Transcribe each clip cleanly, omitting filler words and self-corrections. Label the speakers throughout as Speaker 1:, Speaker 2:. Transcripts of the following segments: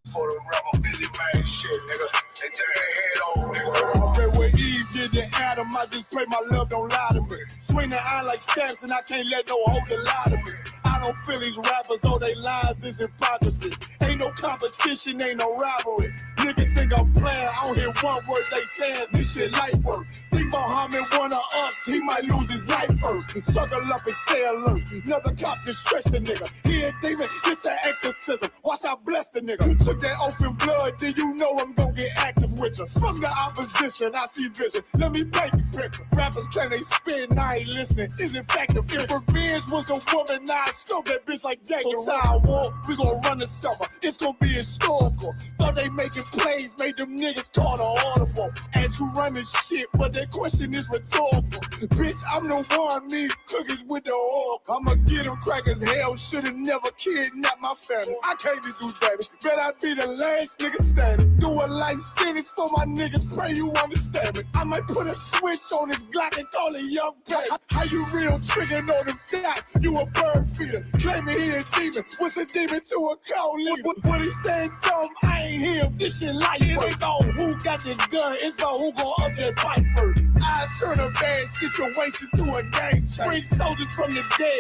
Speaker 1: For the rubber busy man shit, nigga. They turn their head off, nigga. Okay, where Eve did to Adam, I just pray my love don't lie to me. Swing the iron like Samson, I can't let no hoe lie to me. I don't feel these rappers, all they lies is hypocrisy. Ain't no competition, ain't no rivalry. Niggas think I'm playing, I don't hear one word they saying, this shit light work. Think Muhammad one of us, he might lose his life first. Suckle up and stay alert. Another cop can stretch the nigga. He a demon, this an exorcism. Watch I bless the nigga. You took that open blood, then you know I'm gonna get active with you. From the opposition, I see vision. Let me paint the picture. Rappers claim they spit, and I ain't listening. Is it fact if revenge was a woman, now I scope that bitch like Jacob. So I walk, we gon' run the summer. It's gon' be historical. Thought they making plays, made them niggas call the audible. As who run this shit, but that question is rhetorical. Bitch, I'm the one, me cookies with the oil. I'ma get them crackers, hell, should've never kidnapped my family. I can't do that. Bet I be the last nigga standing. Do a life sentence for my niggas, pray you understand me. I might put a switch on this Glock and call it young play. How you real triggering on them dots? You a bird feeder, claiming he a demon. What's a demon to a cold leader? When he said something, I ain't hear him. This shit life. It ain't about who got the gun, it's about who gon' up that fight first. I turn a bad situation to a game change. Bring soldiers from the dead,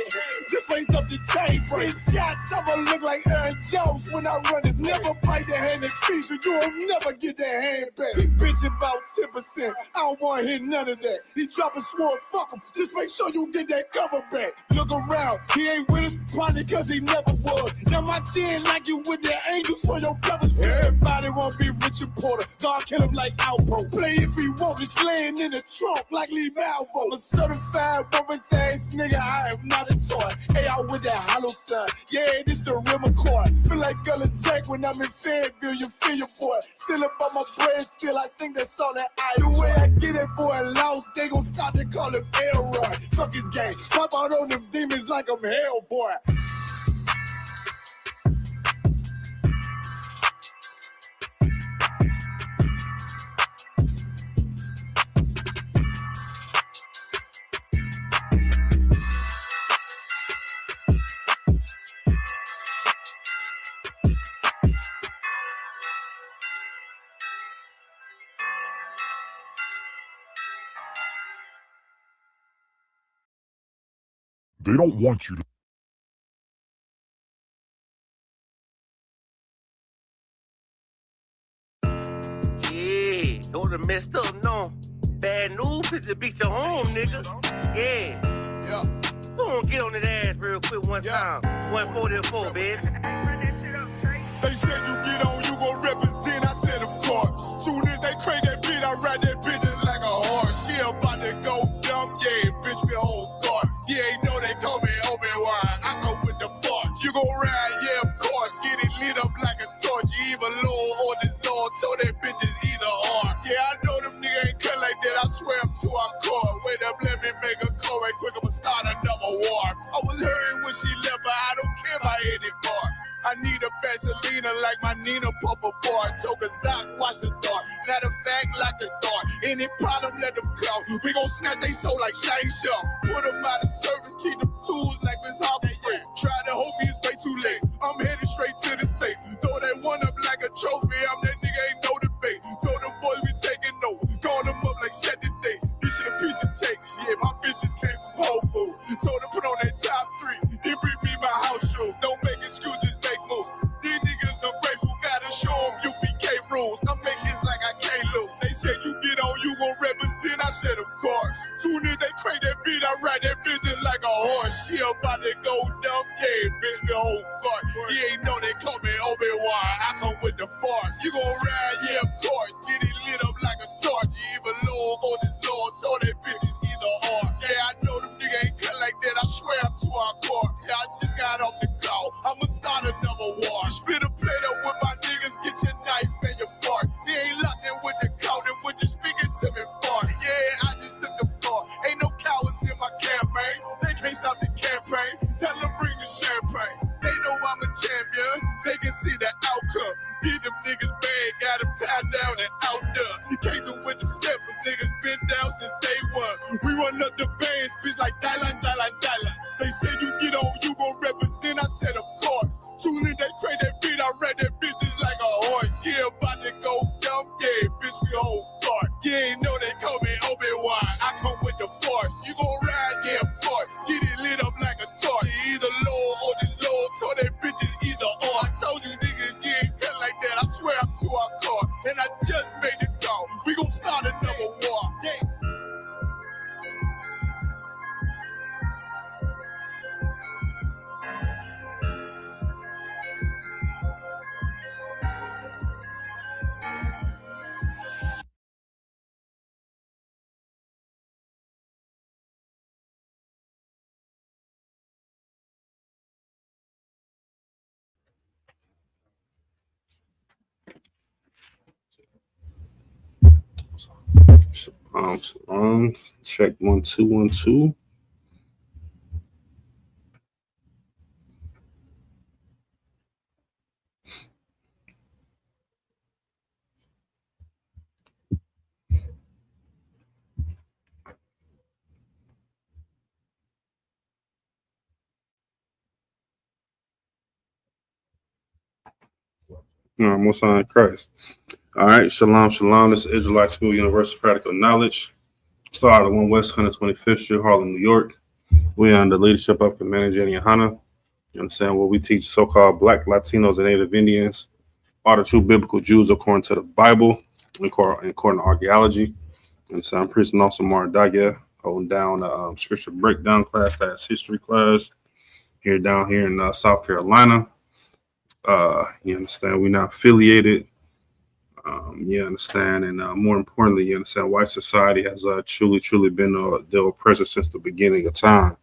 Speaker 1: just raised up the chain. Bring shots, I'ma look like Aaron Jones when I run it. Never bite the hand that feeds you, you'll never get that hand back. He bitching about 10%, I don't wanna hear none of that. He dropping sword, fuck him, just make sure you get that cover back. Look around, he ain't with us, probably cause he never was. Now my chin like you with the angels for your brothers. Everybody wanna be Richard Porter, God kill him like Alpo. Play if he want, it's laying in the trunk like Lee Malvo. A certified woman's ass nigga, I am not a toy. Hey, out with that hollow sign, yeah, this the real McCoy. Feel like Gullah Jack when I'm in Fayetteville, you feel your boy. Still up on my bread, still I think that's all that I do. The way I get that boy lost, they gon' start to call him Elroy. Fuck his game, pop out on them demons like I'm Hellboy.
Speaker 2: They don't want you to.
Speaker 3: Yeah, those are messed up, no. Bad news is to beat your home, nigga. Yeah.
Speaker 1: Yeah.
Speaker 3: Go on, get on that ass real quick one time. 144, baby.
Speaker 1: They said you get on, you gon' represent, I said of course. Soon as they crank that beat, I ride that bitch just like a horse. She about to go dumb, yeah, bitch me whole guard. You ain't know they call me Obi-Wan, I go with the force. You gon' ride, yeah, of course, get it lit up like a torch. You either low or this Lord, so that bitch is either or. Yeah, I know them niggas ain't cut like that, I swear I'm too hardcore. Wait up, let me make a call right quick, I'ma start another war. I was hurting when she left, but I don't care about anymore. I need a Vaseline like my Nina Puffer bar. Took a Zach, watch the dark. Matter of fact, like the dark. Any problem, let them go. We gon' snatch they soul like Shang Shaw. Put them out of service, keep them tools like Miss Harper Free. Try to hope it's way too late. I'm headed straight to the safe. Throw that one up like a trophy. I'm that nigga, ain't no debate. Told them boys we taking over. Call them up like set the date. This shit a piece of cake. Yeah, my bitches came from Whole Foods. Told them put on that top 3. Then bring me my house shoes. Don't make excuses. These niggas ungrateful, gotta show them UPK rules. I make hits like I can't lose. They said you get on, you gon' represent. I said of course. Soon as they crank that beat, I ride that bitch just like a horse. She about to go dumb, yeah, bitch the whole guard. You ain't know they call me Obi-Wan, I come with the force. You gon' ride, yeah, of course. Get it lit up like a torch. You either low or this Lord, so that bitch is either or. Yeah, I know them niggas ain't cut like that, I swear I'm too hardcore. Yeah, I just got off the call, I'ma start another war. Spit a plate up with my niggas, get your knife and your fork. They ain't locked in with the count and with the speaking to me fart. Yeah, I just took the floor. Ain't no cowards in my campaign. They can't stop the campaign. Tell them bring the champagne. They know I'm a champion. They can see the outcome. Get them niggas bad, got them tied down and out there. You can't do with them steppers. Niggas been down since day one. We run up the bands, bitch like Dylan. They say you get on, you gon' represent. I said of course. Soon as they crank that beat, I read that bitch just like a Check 1 2 1 2. Most High in Christ. All right, shalom, shalom. This is Israelite School Universal Practical Knowledge. Started at 1 West 125th Street, Harlem, New York. We are under the leadership of Commander Jenny Hanna. You understand what we teach so-called Black, Latinos, and Native Indians are the true biblical Jews according to the Bible and according to archaeology. And so I'm preaching also Maradagya, holding down scripture breakdown class, that's history class here down here in South Carolina. You understand, we're not affiliated. You understand, and more importantly, you understand, white society has truly been the oppressor since the beginning of time.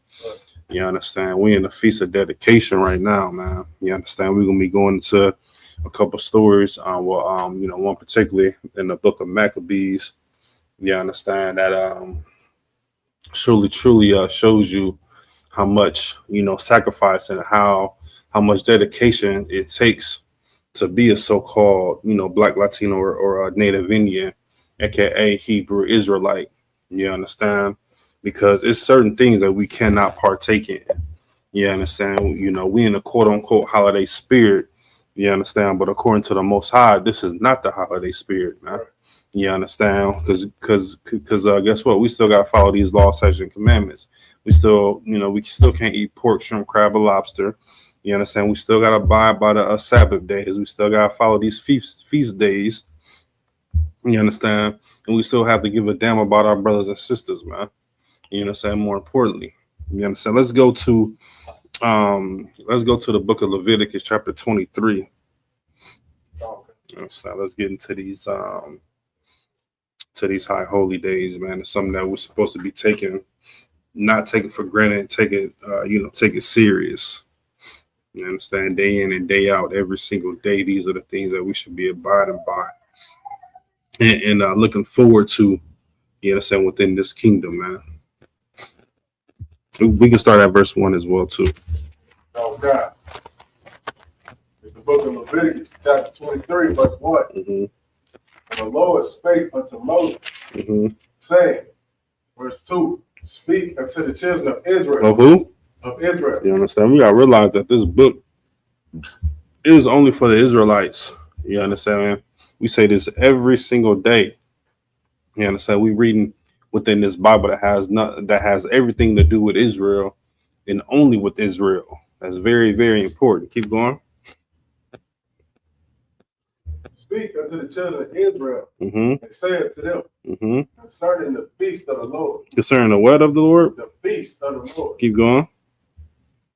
Speaker 1: You understand, we in the feast of dedication right now, man. You understand, we're gonna be going into a couple stories. One particularly in the book of Maccabees. You understand that truly shows you how much sacrifice and how much dedication it takes to be a so-called Black, Latino, or Native Indian, aka Hebrew Israelite. You understand, because it's certain things that we cannot partake in. You understand, we in a quote unquote holiday spirit. You understand, but according to the Most High, this is not the holiday spirit, man. You understand? Because guess what? We still got to follow these laws, statutes, and commandments. We still, we still can't eat pork, shrimp, crab, or lobster. You understand? We still got to abide by the Sabbath days. We still got to follow these feast days. You understand? And we still have to give a damn about our brothers and sisters, man. You understand? More importantly, you understand? Let's go to the book of Leviticus, chapter 23. So let's get into these high holy days, man. It's something that we're supposed to be not taking for granted, take it serious. You understand? Day in and day out, every single day, these are the things that we should be abiding by and looking forward to. You understand? Within this kingdom, man. We can start at verse 1 as well too.
Speaker 2: Oh God. It's the book of Leviticus, chapter 23, verse 1.
Speaker 1: Mm-hmm.
Speaker 2: And the Lord spake unto Moses, saying, verse 2, speak unto the children of Israel.
Speaker 1: Of who?
Speaker 2: Of Israel.
Speaker 1: You understand? We gotta realize that this book is only for the Israelites. You understand, man? We say this every single day. You understand? We reading within this Bible that has everything to do with Israel and only with Israel. That's very, very important. Keep going.
Speaker 2: Speak unto the children of Israel,
Speaker 1: and
Speaker 2: say unto them, concerning the feast of the Lord.
Speaker 1: Concerning the what of the Lord?
Speaker 2: The feast of the Lord.
Speaker 1: Keep going.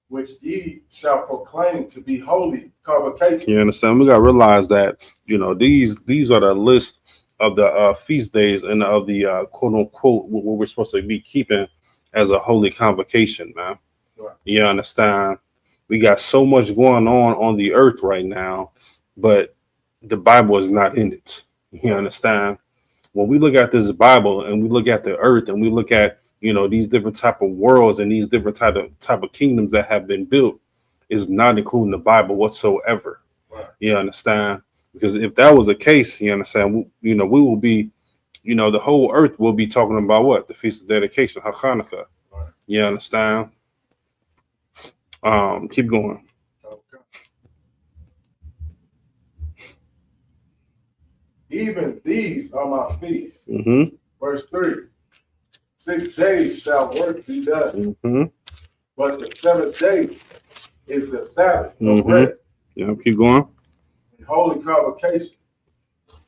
Speaker 2: Which ye shall proclaim to be holy convocation.
Speaker 1: You understand? We got to realize that, these are the list of the feast days and of the quote unquote what we're supposed to be keeping as a holy convocation, man.
Speaker 2: Right.
Speaker 1: You understand? We got so much going on the earth right now, but the Bible is not in it. You understand? When we look at this Bible and we look at the earth and we look at, these different type of worlds and these different type of kingdoms that have been built, is not including the Bible whatsoever.
Speaker 2: Right.
Speaker 1: You understand? Because if that was the case, you understand, we will be, the whole earth will be talking about what? The Feast of Dedication, Hanukkah.
Speaker 2: Right.
Speaker 1: You understand? Keep going.
Speaker 2: Okay. Even these are my feasts. Verse 3. 6 days shall work be done, but the 7th day is the Sabbath of rest.
Speaker 1: Yeah, keep going.
Speaker 2: And holy convocation.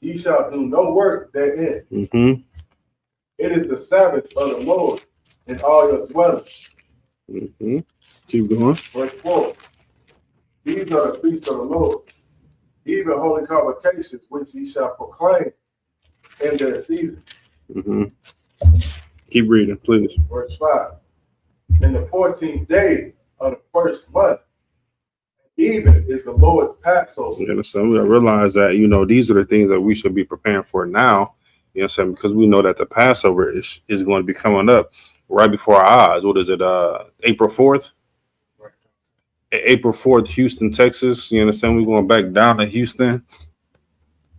Speaker 2: Ye shall do no work therein. It is the Sabbath of the Lord in all your dwellings.
Speaker 1: Keep going.
Speaker 2: Verse 4. These are the feasts of the Lord, even holy convocations, which ye shall proclaim in their season.
Speaker 1: Keep reading, please.
Speaker 2: Verse 5. In the 14th day of the first month, even is the Lord's Passover.
Speaker 1: You understand? We realize that, these are the things that we should be preparing for now. You know what I'm saying? Because we know that the Passover is going to be coming up right before our eyes. What is it? April 4th? April 4th, Houston, Texas. You understand? We're going back down to Houston.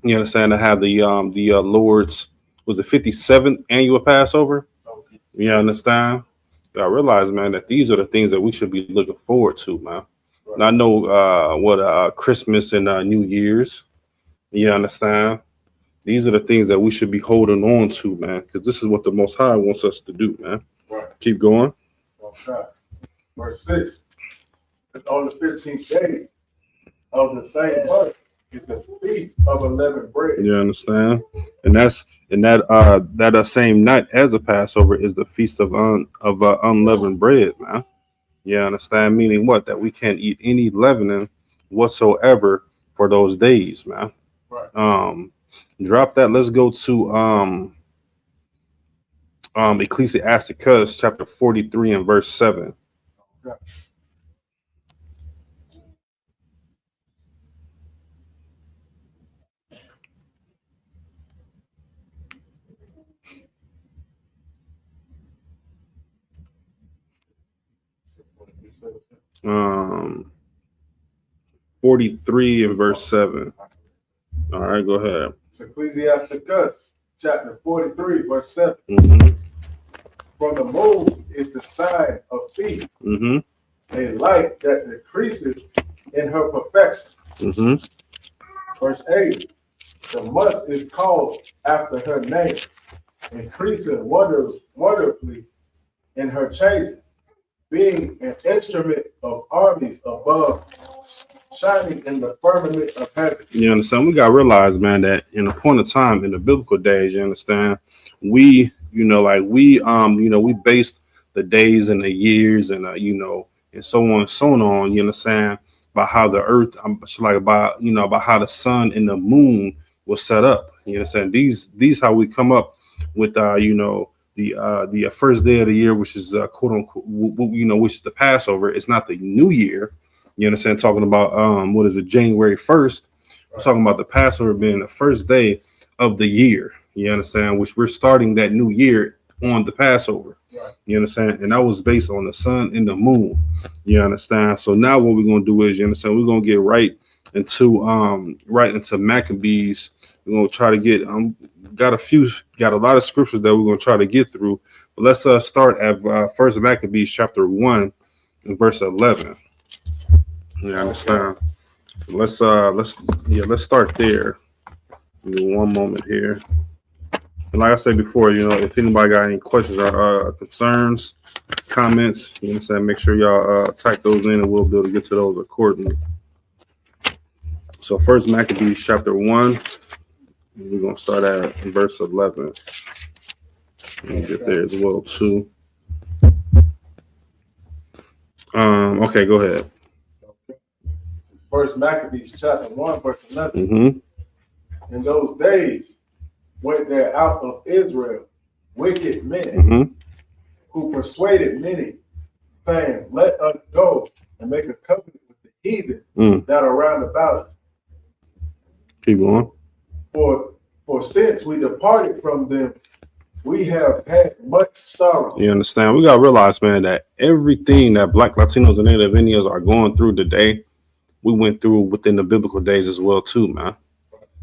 Speaker 1: You understand? To have the Lord's, was the 57th annual Passover. You understand? I realize, man, that these are the things that we should be looking forward to, man. And I know what Christmas and New Year's. You understand? These are the things that we should be holding on to, man, because this is what the Most High wants us to do, man.
Speaker 2: Right.
Speaker 1: Keep going.
Speaker 2: Okay. Verse 6. On the 15th day of the same month is the feast of unleavened bread.
Speaker 1: You understand? And that same night as the Passover is the feast of unleavened bread, man. You understand? Meaning what? That we can't eat any leavening whatsoever for those days, man.
Speaker 2: Right.
Speaker 1: Drop that. Let's go to Ecclesiasticus chapter 43 and verse 7.
Speaker 2: Okay.
Speaker 1: Um, 43 and verse 7. All right, go ahead.
Speaker 2: It's Ecclesiasticus chapter 43, verse 7.
Speaker 1: Mm-hmm.
Speaker 2: From the moon is the sign of feast,
Speaker 1: Mm-hmm.
Speaker 2: a light that decreases in her perfection.
Speaker 1: Mm-hmm.
Speaker 2: Verse 8. The month is called after her name, increasing wonderfully in her changes, being an instrument of armies above, shining in the firmament of heaven.
Speaker 1: You understand? We got to realize, man, that in a point of time in the biblical days, you understand, we based the days and the years and and so on and so on. You understand, by how the earth, about how the sun and the moon was set up. You understand? These how we come up with the first day of the year, which is quote unquote, which is the Passover. It's not the New Year. You understand? Talking about what is it, January 1st? We're talking about the Passover being the first day of the year. You understand? Which we're starting that new year on the Passover.
Speaker 2: Right.
Speaker 1: You understand? And that was based on the sun and the moon. You understand? So now what we're gonna do is, you understand, we're gonna get right into Maccabees. We're gonna try to get got a lot of scriptures that we're gonna try to get through. But let's start at First Maccabees chapter 1 and verse 11. You understand? Let's start there. Give me one moment here. And like I said before, if anybody got any questions or concerns, comments, you understand, make sure y'all type those in and we'll be able to get to those accordingly. So First Maccabees chapter 1, we're going to start at verse 11. We'll get there as well too. Okay, go ahead.
Speaker 2: First Maccabees chapter 1, verse 11.
Speaker 1: Mm-hmm.
Speaker 2: In those days went there out of Israel wicked men
Speaker 1: Mm-hmm.
Speaker 2: who persuaded many, saying, let us go and make a covenant with the heathen that are round about us.
Speaker 1: Keep going.
Speaker 2: For since we departed from them, we have had much sorrow.
Speaker 1: You understand? We got to realize, man, that everything that Black, Latinos, and Native Indians are going through today, we went through within the biblical days as well too, man.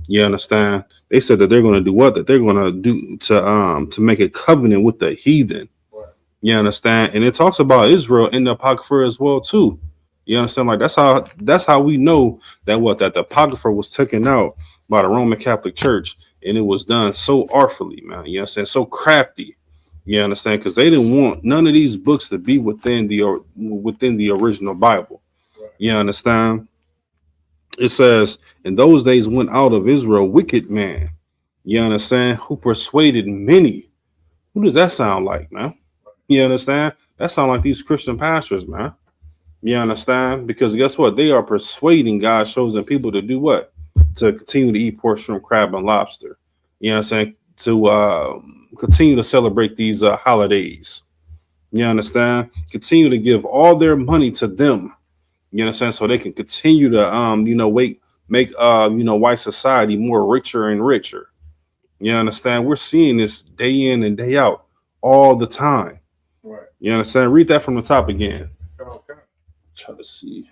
Speaker 1: You understand? They said that they're going to do what? That they're going to do to make a covenant with the heathen.
Speaker 2: Right.
Speaker 1: You understand? And it talks about Israel in the Apocrypha as well too. You understand? Like that's how we know that the Apocrypha was taken out by the Roman Catholic Church, and it was done so artfully, man. You understand? So crafty. You understand? Because they didn't want none of these books to be within the original Bible.
Speaker 2: Right.
Speaker 1: You understand? It says, in those days went out of Israel wicked man. You understand? Who persuaded many. Who does that sound like, man? You understand? That sound like these Christian pastors, man. You understand? Because guess what? They are persuading God's chosen people to do what? To continue to eat pork, shrimp, crab, and lobster. You know what I'm saying? To continue to celebrate these holidays. You understand? Continue to give all their money to them. You understand? So they can continue to make white society more richer and richer. You understand? We're seeing this day in and day out all the time.
Speaker 2: Right.
Speaker 1: You understand? Read that from the top again.
Speaker 2: Okay.
Speaker 1: Try to see.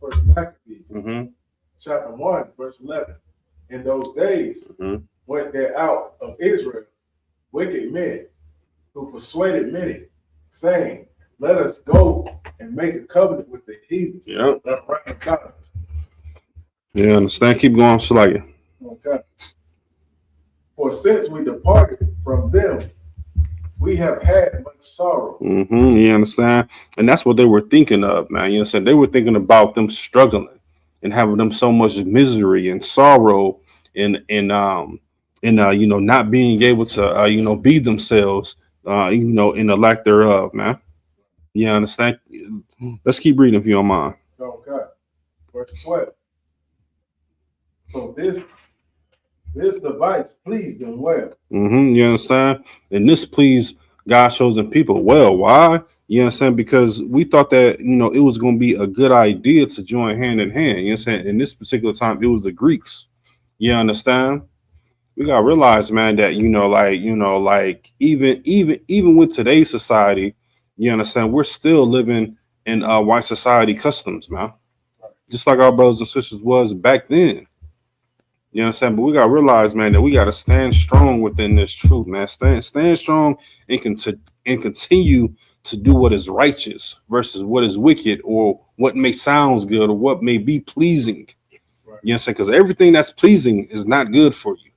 Speaker 2: First Maccabees,
Speaker 1: Mm-hmm.
Speaker 2: chapter 1, verse 11. In those days
Speaker 1: Mm-hmm.
Speaker 2: went there out of Israel wicked men who persuaded many, saying, let us go and make a covenant with the heathen.
Speaker 1: Yep.
Speaker 2: Right, God.
Speaker 1: You understand? Keep going, Slayer.
Speaker 2: Okay. For since we departed from them, we have had much sorrow.
Speaker 1: Mm-hmm. You understand? And that's what they were thinking of, man. You understand? They were thinking about them struggling and having them so much misery and sorrow and you know, not being able to be themselves in the lack thereof, man. You understand? Let's keep reading if you don't mind.
Speaker 2: Okay. Verse 12. So this device pleased them well.
Speaker 1: Mm-hmm. You understand? And this pleased God's chosen people well. Why? You understand? Because we thought that it was going to be a good idea to join hand in hand. You understand? In this particular time, it was the Greeks. You understand? We gotta realize, man, that like even with today's society, you understand, we're still living in white society customs, man. Just like our brothers and sisters was back then. You understand? But we gotta realize, man, that we gotta stand strong within this truth, man. Stand strong and continue to do what is righteous versus what is wicked or what may sounds good or what may be pleasing.
Speaker 2: Right.
Speaker 1: You understand? Because everything that's pleasing is not good for you.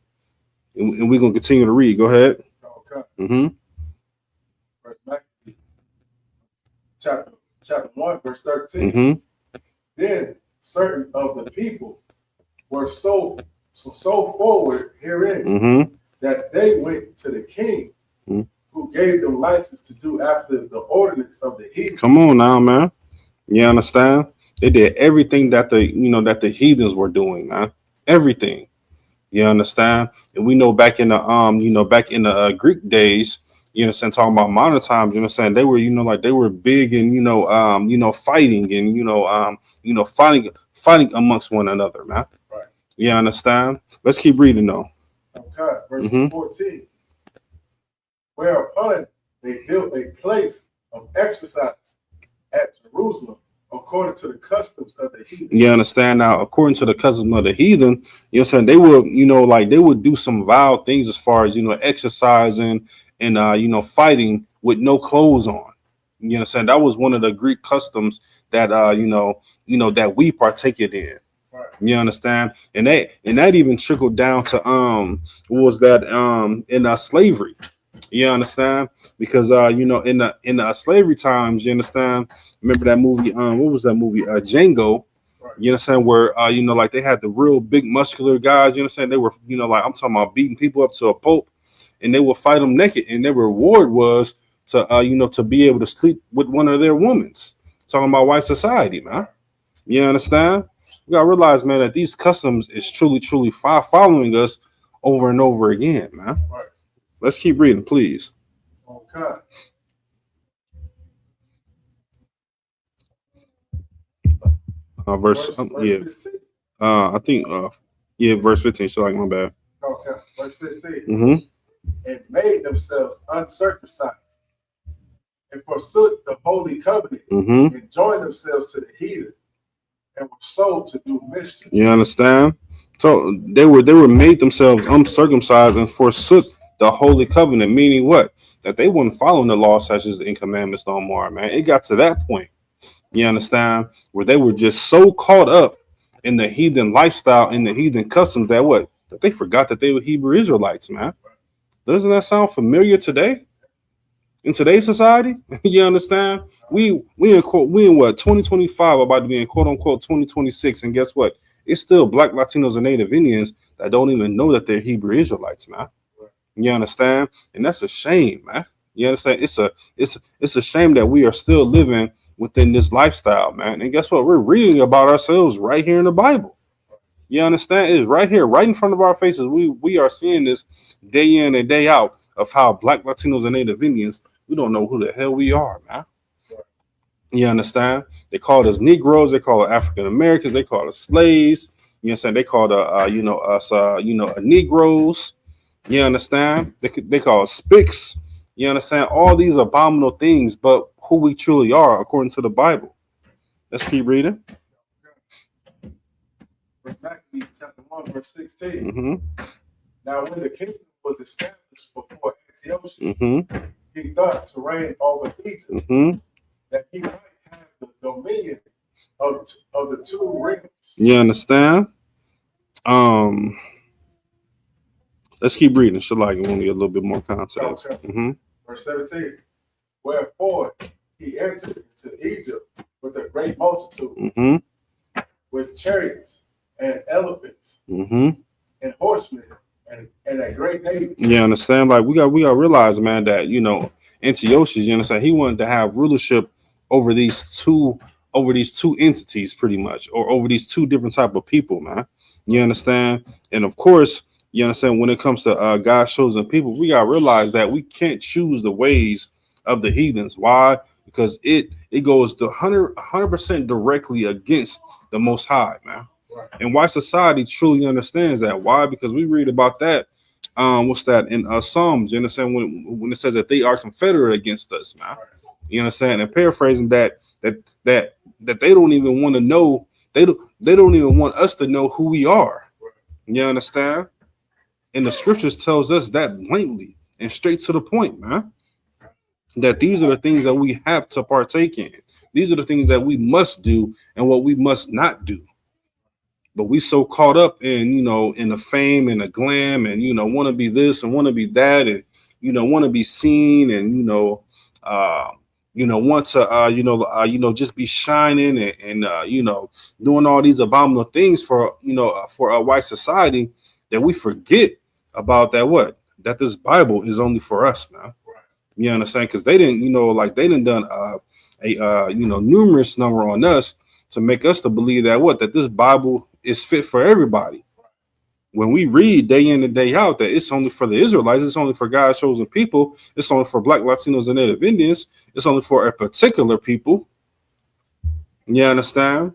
Speaker 1: And we're gonna continue to read. Go ahead.
Speaker 2: Okay.
Speaker 1: Mm-hmm.
Speaker 2: Verse 19. Chapter 1, verse 13.
Speaker 1: Mm-hmm.
Speaker 2: Then certain of the people were so forward herein
Speaker 1: Mm-hmm.
Speaker 2: that they went to the king,
Speaker 1: Mm-hmm.
Speaker 2: who gave them license to do after the ordinance of the heathen.
Speaker 1: Come on now, man. You understand? They did everything that the heathens were doing, man. Everything. You understand? And we know back in the Greek days, you understand, talking about modern times, you understand, they were, they were big and fighting and fighting amongst one another, man.
Speaker 2: Right.
Speaker 1: You understand? Let's keep reading though.
Speaker 2: Okay, verse
Speaker 1: Mm-hmm.
Speaker 2: 14. Whereupon they built a place of exercise at Jerusalem, according to the customs of the heathen.
Speaker 1: You understand? Now, according to the customs of the heathen, you understand, they would, they would do some vile things as far as, exercising and, fighting with no clothes on. You understand? That was one of the Greek customs that, that we partaked in.
Speaker 2: Right.
Speaker 1: You understand? And that even trickled down to, what was that, in slavery. You understand? Because in the slavery times, you understand. Remember that movie? What was that movie? Django.
Speaker 2: Right.
Speaker 1: You understand? Where like they had the real big muscular guys. You understand? They were like I'm talking about beating people up to a pulp, and they would fight them naked, and their reward was to to be able to sleep with one of their women's. Talking about white society, man. You understand? We gotta realize, man, that these customs is truly following us over and over again, man.
Speaker 2: Right.
Speaker 1: Let's keep reading, please.
Speaker 2: Okay.
Speaker 1: Verse
Speaker 2: 15.
Speaker 1: I think verse 15. So like my bad.
Speaker 2: Okay, verse 15.
Speaker 1: Mm-hmm.
Speaker 2: And made themselves uncircumcised and forsook the holy covenant
Speaker 1: Mm-hmm.
Speaker 2: and joined themselves to the heathen and were sold to do mischief.
Speaker 1: You understand? So they were made themselves uncircumcised and forsook the holy covenant, meaning what? That they weren't following the law, statutes, and commandments no more, man. It got to that point. You understand? Where they were just so caught up in the heathen lifestyle, in the heathen customs that they forgot that they were Hebrew Israelites, man. Doesn't that sound familiar today? In today's society, you understand? We in what 2025 about to be in quote unquote 2026, and guess what? It's still Black, Latinos, and Native Indians that don't even know that they're Hebrew Israelites, man. You understand? And that's a shame, man. You understand? It's a shame that we are still living within this lifestyle, man. And guess what? We're reading about ourselves right here in the Bible. You understand? It's right here, right in front of our faces. We are seeing this day in and day out of how Black, Latinos, and Native Indians, we don't know who the hell we are, man. You understand? They call us Negroes. They call us African Americans. They call us slaves. You understand? They call us Negroes. You understand? They call spics. You understand? All these abominable things, but who we truly are according to the Bible. Let's keep reading.
Speaker 2: Maccabees chapter 1, verse 16.
Speaker 1: Mm-hmm.
Speaker 2: Now, when the kingdom was established before Antiochus,
Speaker 1: Mm-hmm.
Speaker 2: he thought to reign over Egypt,
Speaker 1: Mm-hmm.
Speaker 2: that he might have the dominion of the two realms.
Speaker 1: You understand? Let's keep reading. Should like want to get a little bit more context.
Speaker 2: Okay.
Speaker 1: Mm-hmm.
Speaker 2: Verse 17. Wherefore he entered into Egypt with a great multitude,
Speaker 1: Mm-hmm.
Speaker 2: with chariots and elephants
Speaker 1: Mm-hmm.
Speaker 2: and horsemen and a great navy.
Speaker 1: You understand? Like we got to realize, man, that Antiochus, you understand, he wanted to have rulership over these two entities, pretty much, or over these two different type of people, man. You understand? And of course, you understand when it comes to God's chosen people, we got to realize that we can't choose the ways of the heathens. Why? Because it goes to 100% directly against the Most High, man.
Speaker 2: Right.
Speaker 1: And why society truly understands that. Why? Because we read about that. What's that in Psalms? You understand when it says that they are confederate against us, man. You understand? And paraphrasing that they don't even want to know. They don't even want us to know who we are. You understand? And the scriptures tells us that blatantly and straight to the point, man. That these are the things that we have to partake in. These are the things that we must do and what we must not do. But we so caught up in, in the fame and the glam and, want to be this and want to be that and, want to be seen and, want to, just be shining and doing all these abominable things for a white society that we forget about that this Bible is only for us, man. You understand? Because they didn't, they didn't done numerous number on us to make us to believe that this Bible is fit for everybody. When we read day in and day out that it's only for the Israelites, it's only for God's chosen people, it's only for Black, Latinos, and Native Indians, it's only for a particular people. You understand?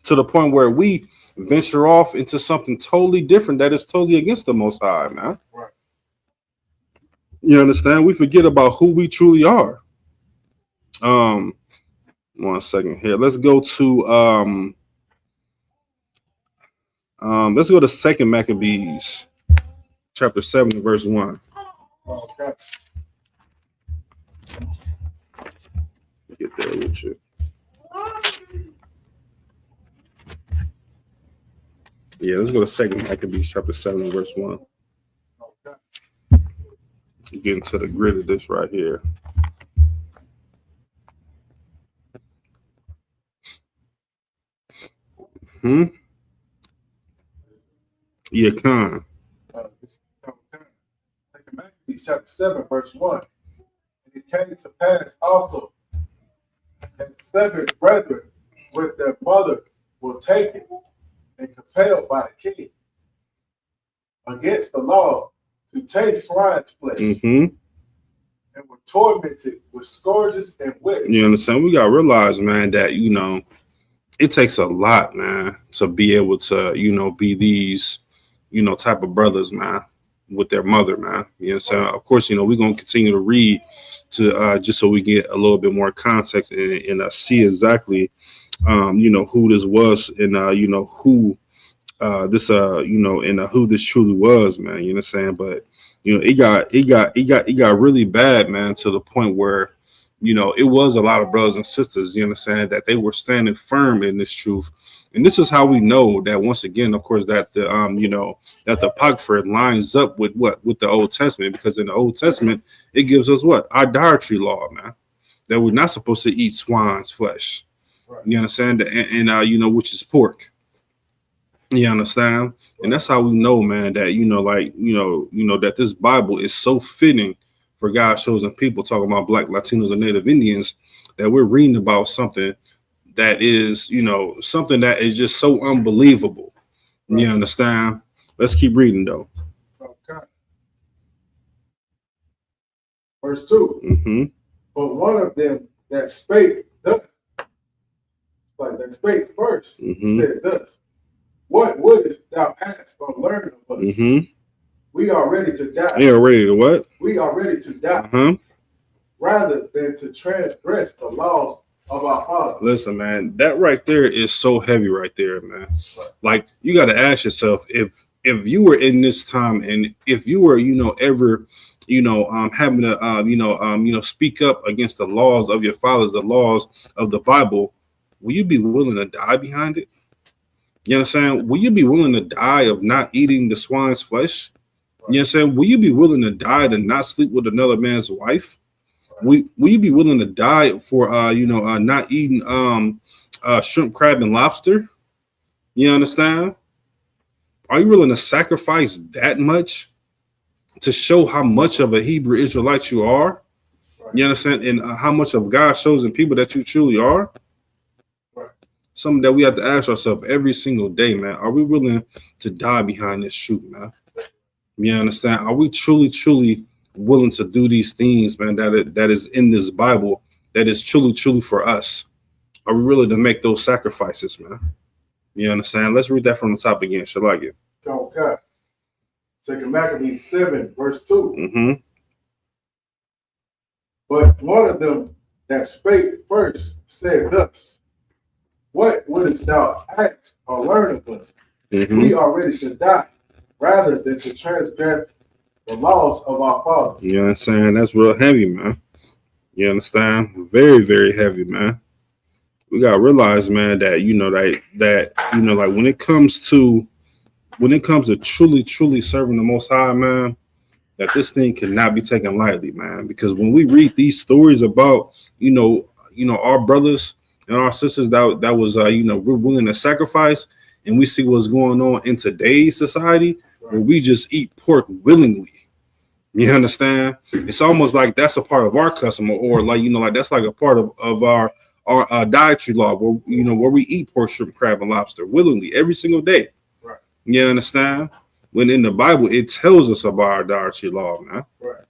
Speaker 1: To the point where we venture off into something totally different that is totally against the Most High, man.
Speaker 2: Right.
Speaker 1: You understand? We forget about who we truly are. 1 second here. Let's go to let's go to 2 Maccabees, chapter 7, verse 1.
Speaker 2: Okay.
Speaker 1: Get there with you. Yeah, let's go to 2 Maccabees, chapter 7, verse 1.
Speaker 2: Okay.
Speaker 1: Get into the grid of this right here. Yeah, Khan.
Speaker 2: Maccabees chapter 7, verse 1. And it came to pass also that 7 brethren with their mother were taken and compelled by the king against the law to take swine's flesh, and were tormented with scourges and whips.
Speaker 1: You understand? We got to realize, man, that, it takes a lot, man, to be able to, be these, type of brothers, man, with their mother, man. You know what I'm saying? Of course, we're going to continue to read to just so we get a little bit more context and see exactly, who this was and, who this, and who this truly was, man. You know what I'm saying? But, it got really bad, man, to the point where, it was a lot of brothers and sisters, you understand, that they were standing firm in this truth. And this is how we know that, once again, of course, that the that the Apocrypha lines up with the Old Testament, because in the Old Testament it gives us idolatry law, man, that we're not supposed to eat swine's flesh.
Speaker 2: Right.
Speaker 1: You understand? And which is pork. You understand? Right. And that's how we know, man, that that this Bible is so fitting for God's chosen people, talking about Black, Latinos, and Native Indians, that we're reading about something that is, something that is just so unbelievable. Right. You understand? Let's keep reading, though.
Speaker 2: Okay. Verse 2. But one of them that spake thus, first, said thus, what wouldst thou ask or learn of us? We are ready to die.
Speaker 1: We are ready to what?
Speaker 2: We are ready to die. Rather than to transgress the laws of our Father.
Speaker 1: Listen, man, that right there is so heavy right there, man. Like, you got to ask yourself, if you were in this time, and if you were, ever, having to, speak up against the laws of your fathers, the laws of the Bible, will you be willing to die behind it? You understand? Will you be willing to die of not eating the swine's flesh? You understand? Will you be willing to die to not sleep with another man's wife? Will you be willing to die for not eating shrimp, crab, and lobster? You understand? Are you willing to sacrifice that much to show how much of a Hebrew Israelite you are? You understand? And how much of God's chosen people that you truly are? Something that we have to ask ourselves every single day, man. Are we willing to die behind this truth, man? You understand? Are we truly willing to do these things, man, that is in this Bible, that is truly for us? Are we willing to make those sacrifices, man? You understand? Let's read that from the top again. Shall I get?
Speaker 2: Okay. 2 Maccabees 7, verse 2. But one of them that spake first said thus, what wouldst thou ask or learn of us? We are ready to die, rather than to transgress the laws of our fathers.
Speaker 1: You understand? That's real heavy, man. You understand? Very, very heavy, man. We gotta realize, man, that like when it comes to truly serving the Most High, man, that this thing cannot be taken lightly, man. Because when we read these stories about our brothers and our sisters that was we're willing to sacrifice, and we see what's going on in today's society, where we just eat pork willingly. You understand? It's almost like that's a part of our custom, or like that's like a part of our dietary law, where we eat pork, shrimp, crab, and lobster willingly every single day.
Speaker 2: Right.
Speaker 1: You understand? When in the Bible it tells us about our dietary law, man.
Speaker 2: Right.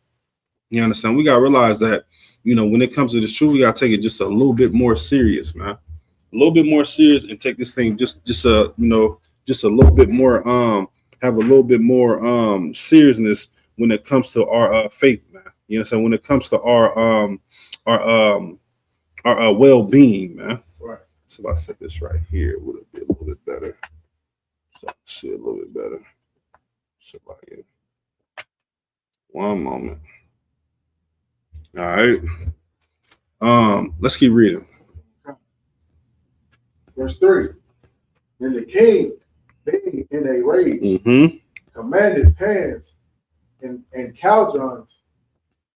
Speaker 1: You understand? We gotta realize that when it comes to this truth, we gotta take it just a little bit more serious, man. A little bit more serious, and take this thing just a little bit more have a little bit more seriousness when it comes to our faith, man. You know what I'm saying? When it comes to our well-being, man.
Speaker 2: Right.
Speaker 1: So if I set this right here, would it be a little bit better? So I can see a little bit better. So like, one moment. All right. Let's keep reading.
Speaker 2: Verse 3. Then the king, being in a rage, commanded pans and caldrons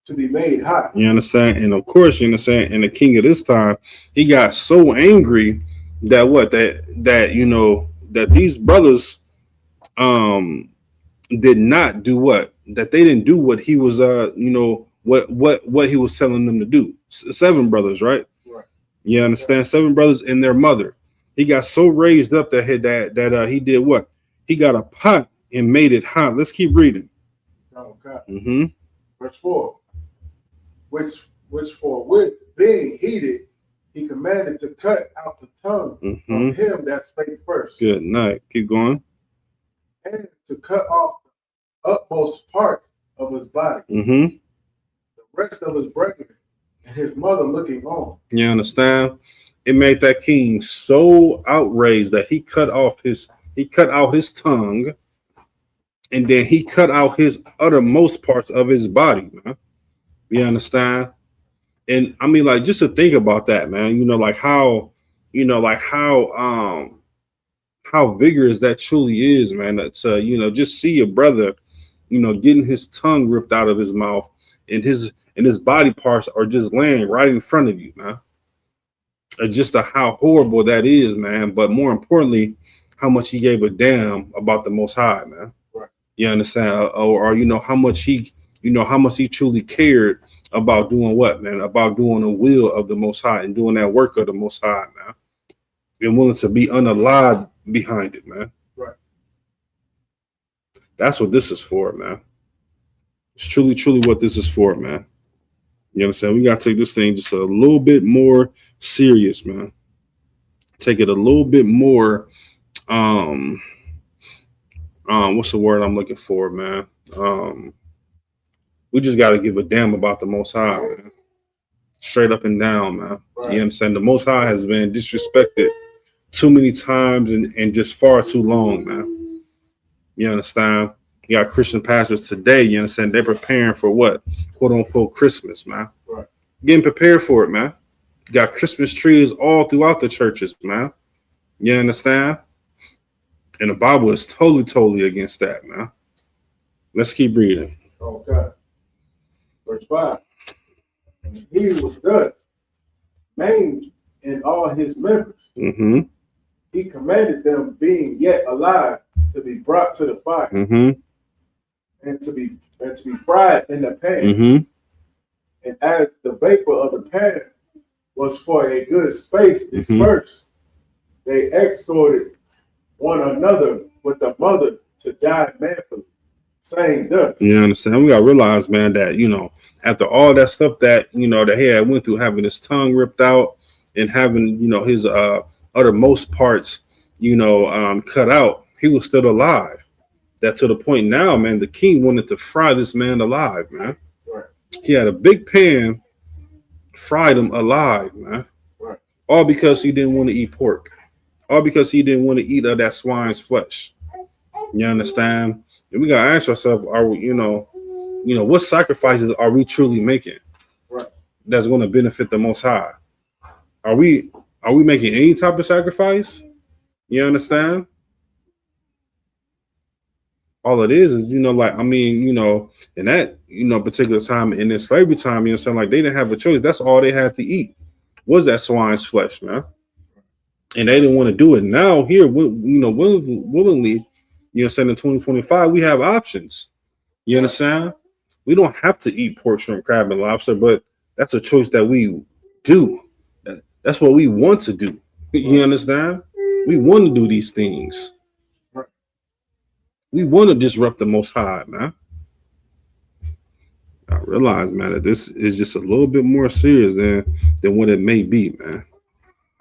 Speaker 2: to be made hot.
Speaker 1: You understand? And of course, you understand, and the king of this time, he got so angry that these brothers did not do what? That they didn't do what he was what he was telling them to do. 7 brothers, right?
Speaker 2: Right.
Speaker 1: You understand? 7 brothers and their mother. He got so raised up that he did what? He got a pot and made it hot. Let's keep reading.
Speaker 2: Okay. Verse 4. Which forthwith being heated, he commanded to cut out the tongue of him that spake first.
Speaker 1: Good night. Keep going.
Speaker 2: And to cut off the utmost part of his body. The rest of his brethren and his mother looking on.
Speaker 1: You understand? It made that king so outraged that he cut out his tongue, and then he cut out his uttermost parts of his body, man. You understand? And I mean, like, just to think about that, man, how vigorous that truly is, man. To just see your brother, getting his tongue ripped out of his mouth, and his body parts are just laying right in front of you, man. Just how horrible that is, man. But more importantly, how much he gave a damn about the Most High, man.
Speaker 2: Right.
Speaker 1: You understand? Or how much he truly cared about doing what, man? About doing the will of the Most High and doing that work of the Most High, man. And willing to be unalive behind it, man.
Speaker 2: Right.
Speaker 1: That's what this is for, man. It's truly what this is for, man. You understand? We got to take this thing just a little bit more serious, man. Take it a little bit more, what's the word I'm looking for, man? We just got to give a damn about the Most High, man. Straight up and down, man. Right. You understand? The Most High has been disrespected too many times and just far too long, man. You understand? You got Christian pastors today, you understand? They're preparing for what? Quote unquote Christmas, man. Right. Getting prepared for it, man. You got Christmas trees all throughout the churches, man. You understand? And the Bible is totally against that, man. Let's keep reading.
Speaker 2: Okay. Verse 5. And he was thus maimed in all his members. Mm-hmm. He commanded them, being yet alive, to be brought to the fire, mm-hmm. and to be fried in the pan. Mm-hmm. And as the vapor of the pan was for a good space dispersed, mm-hmm. they exhorted one another with the mother to die manfully, saying thus.
Speaker 1: You understand? We gotta realize, man, that after all that stuff that that he had went through, having his tongue ripped out and having his uttermost parts cut out, he was still alive. That to the point now, man, the king wanted to fry this man alive, man. Right. He had a big pan, fried him alive, man. Right. All because he didn't want to eat pork. All because he didn't want to eat of that swine's flesh. You understand? And we gotta ask ourselves, are we, what sacrifices are we truly making? Right. That's going to benefit the Most High? Are we making any type of sacrifice? You understand? All it is, in that, particular time in this slavery time, like they didn't have a choice. That's all they had to eat was that swine's flesh, man. And they didn't want to do it. Now here, willingly, in 2025, we have options. You understand? We don't have to eat pork, shrimp, crab, and lobster, but that's a choice that we do. That's what we want to do. You understand? We want to do these things. We want to disrupt the Most High, man. I realize, man, that this is just a little bit more serious than what it may be, man.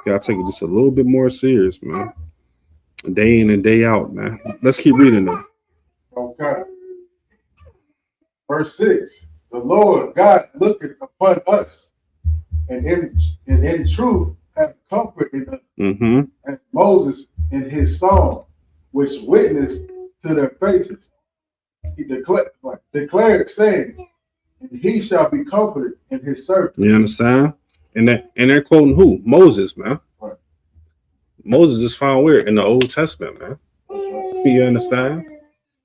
Speaker 1: You gotta take it just a little bit more serious, man. Day in and day out, man. Let's keep reading though.
Speaker 2: Okay. Verse 6. The Lord God looketh upon us, and in truth hath comforted us, mm-hmm. as Moses in his song, which witnessed to their faces. He declared, saying, and he shall be comforted in his servant.
Speaker 1: You understand? And they're quoting who? Moses, man. Right. Moses is found where? In the Old Testament, man. Right. You understand?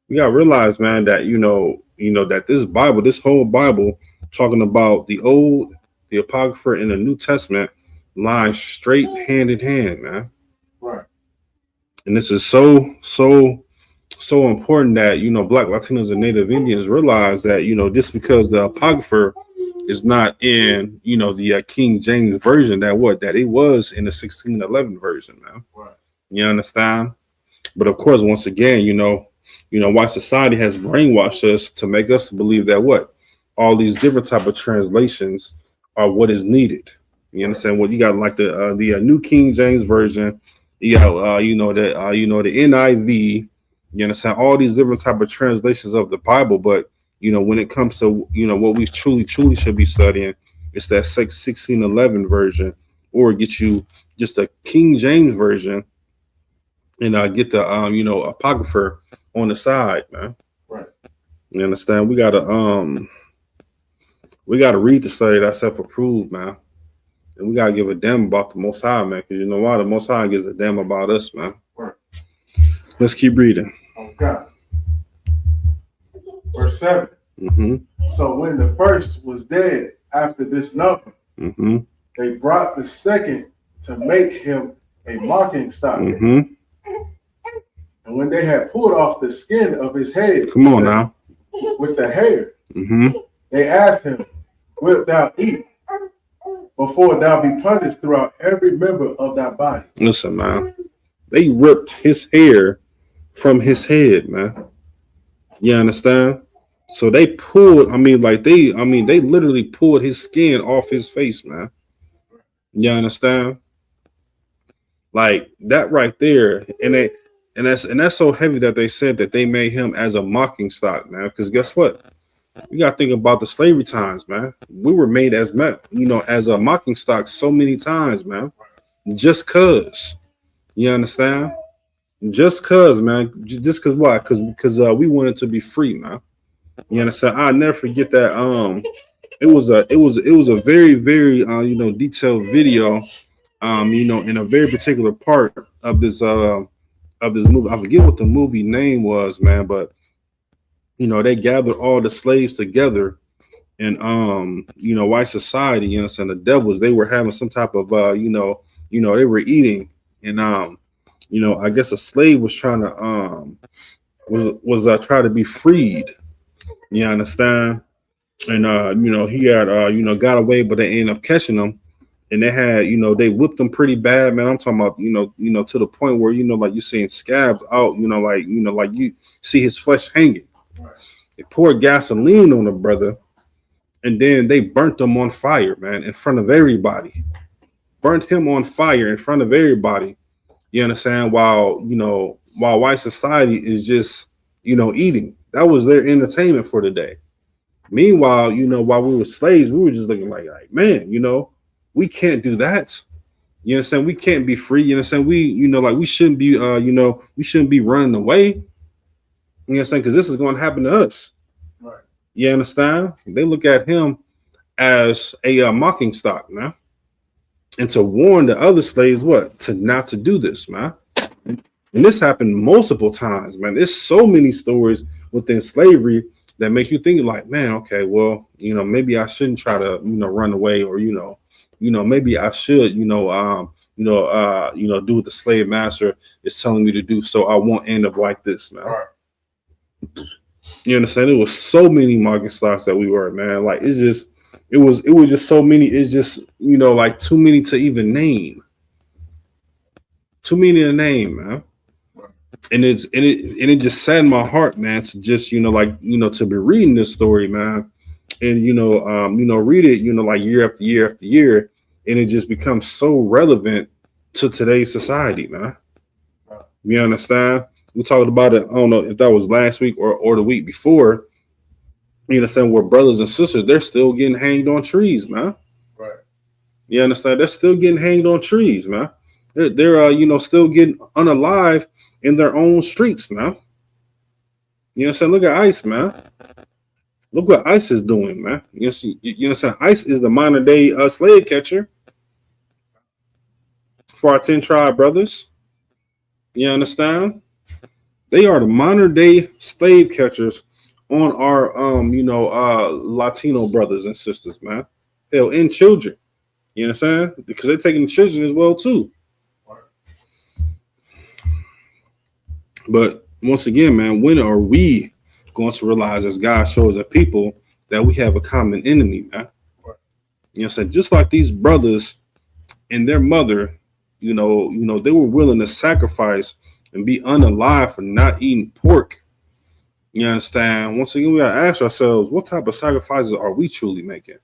Speaker 1: You gotta realize, man, that that this Bible, this whole Bible, talking about the Apocrypha and the New Testament, line straight hand in hand, man. Right. And this is so important that Black Latinos and Native Indians realize that just because the Apocrypha is not in the King James version, that it was in the 1611 version, man. Right. You understand? But of course, once again, white society has brainwashed us to make us believe that all these different type of translations are what is needed. You understand? What you got, like the New King James version, you got the NIV. You understand? All these different type of translations of the Bible, but when it comes to what we truly should be studying, it's that 1611 version, or get you just a King James version, and get the Apocrypha on the side, man. Right. You understand? We gotta read the study that's self-approved, man. And we gotta give a damn about the Most High, man, because why? The Most High gives a damn about us, man. Right. Let's keep reading.
Speaker 2: Okay. Verse 7. Mm-hmm. So when the first was dead after this number, mm-hmm. they brought the second to make him a mocking stock. Mm-hmm. And when they had pulled off the skin of his head,
Speaker 1: come on now,
Speaker 2: with the hair, mm-hmm. they asked him, wilt thou eat before thou be punished throughout every member of thy body?
Speaker 1: Listen, man, they ripped his hair from his head, man. You understand? So they pulled, they literally pulled his skin off his face, man. You understand? Like that right there. And And that's so heavy that they said that they made him as a mocking stock, man. Because guess what? You got to think about the slavery times, man. We were made as as a mocking stock so many times, man. Just cause, you understand? Just cause, man. Just cause why? Because we wanted to be free, man. You understand? I'll never forget that. It was a very very detailed video. In a very particular part of this movie. I forget what the movie name was, man, but they gathered all the slaves together and white society, the devils, they were having some type of they were eating and I guess a slave was trying to was try to be freed. You understand? And he had got away, but they ended up catching him. And they had, they whipped them pretty bad, man. I'm talking about, to the point where, like you're seeing scabs out, like you see his flesh hanging. Right. They poured gasoline on the brother, and then they burnt him on fire, man, in front of everybody. Burnt him on fire in front of everybody. You understand? While white society is just, eating. That was their entertainment for the day. Meanwhile, while we were slaves, we were just looking like man, we can't do that. You understand? We can't be free. You understand? We shouldn't be, we shouldn't be running away. You understand? Because this is going to happen to us. Right. You understand? They look at him as a mocking stock, man. And to warn the other slaves, to not to do this, man. And this happened multiple times, man. There's so many stories within slavery that make you think like, man, okay, well, maybe I shouldn't try to, run away or, maybe I should, do what the slave master is telling me to do, so I won't end up like this, man. Right. You understand? It was so many mocking stocks that we were, man. Like it was just so many. It's just like too many to even name. Too many to name, man. And it just saddened my heart, man, to just to be reading this story, man. And read it, like year after year after year, and it just becomes so relevant to today's society, man. You understand? We talked about it. I don't know if that was last week or the week before. You understand? Where brothers and sisters, they're still getting hanged on trees, man. Right. You understand? They're still getting hanged on trees, man. They're still getting unalive in their own streets, man. You understand? Look at ICE, man. Look what ICE is doing, man. You understand? ICE is the modern day slave catcher for our 10 tribe brothers. You understand? They are the modern day slave catchers on our Latino brothers and sisters, man. Hell, and children. You understand? Because they're taking the children as well too. But once again, man, when are we going to realize, as God shows a people, that we have a common enemy, man? You know what I'm saying? Just like these brothers and their mother, they were willing to sacrifice and be unalive for not eating pork. You understand? Once again, we gotta ask ourselves, what type of sacrifices are we truly making?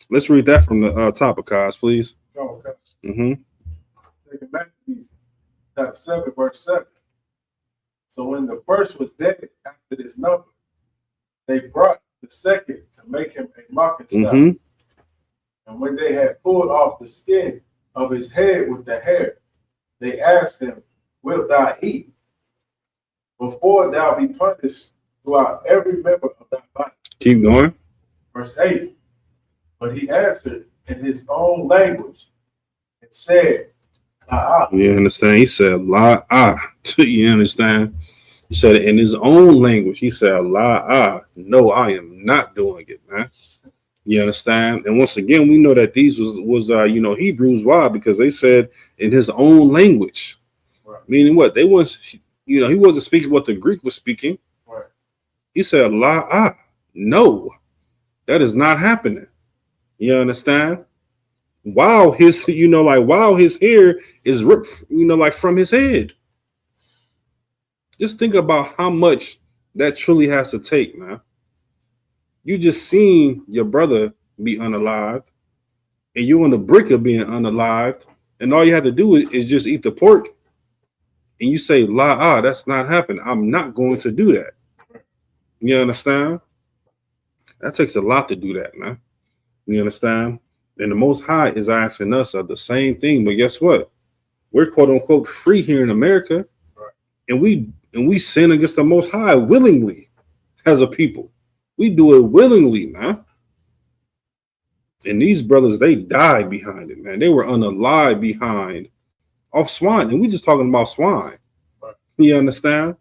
Speaker 1: Let's read that from the top of Kaz, please.
Speaker 2: Oh, okay.
Speaker 1: Mm-hmm.
Speaker 2: Matthew chapter 7, verse 7. So when the first was dead after this number, they brought the second to make him a mocking stock. Mm-hmm. And when they had pulled off the skin of his head with the hair, they asked him, wilt thou eat before thou be punished throughout every member of thy body?
Speaker 1: Keep going.
Speaker 2: Verse 8. But he answered in his own language and said, La.
Speaker 1: You understand? He said, La. You understand? He said it in his own language. He said, La. No, I am not doing it, man. You understand? And once again, we know that these was Hebrews. Why? Because they said in his own language. Right. Meaning what? They was, he wasn't speaking what the Greek was speaking. Right. He said, La. No, that is not happening. You understand? While his, while his hair is ripped, from his head. Just think about how much that truly has to take, man. You just seen your brother be unalived, and you on the brink of being unalived, and all you have to do is just eat the pork. and you say, that's not happening. I'm not going to do that. You understand? That takes a lot to do that, man. You understand? And the Most High is asking us of the same thing. But guess what? We're quote unquote free here in America, and we sin against the Most High willingly as a people. We do it willingly, man. And these brothers, they died behind it, man. They were unalive behind off swine, and we just talking about swine. You understand?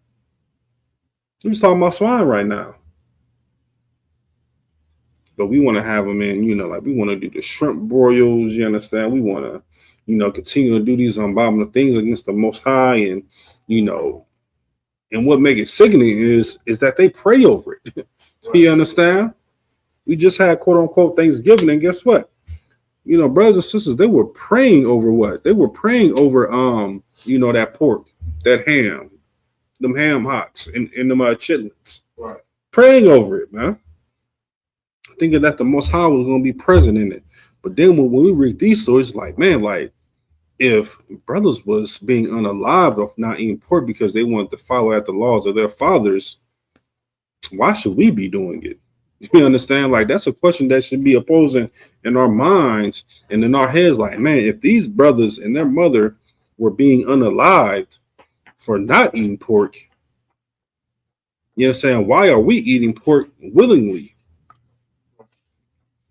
Speaker 1: We're just talking about swine right now. But we want to have them in, like we want to do the shrimp broils, you understand? We want to, continue to do these abominable things against the Most High, and, and what make it sickening is that they pray over it. You understand? We just had quote unquote Thanksgiving, and guess what? Brothers and sisters, they were praying over what? They were praying over, that pork, that ham, them ham hocks, and them chitlins.
Speaker 2: Right.
Speaker 1: Praying over it, man. Thinking that the Most High was going to be present in it. But then when we read these stories, like, man, like if brothers was being unalive of not eating pork because they wanted to follow at the laws of their fathers, why should we be doing it? You understand? Like, that's a question that should be opposing in our minds and in our heads. Like, man, if these brothers and their mother were being unalived for not eating pork, you know what I'm saying? Why are we eating pork willingly?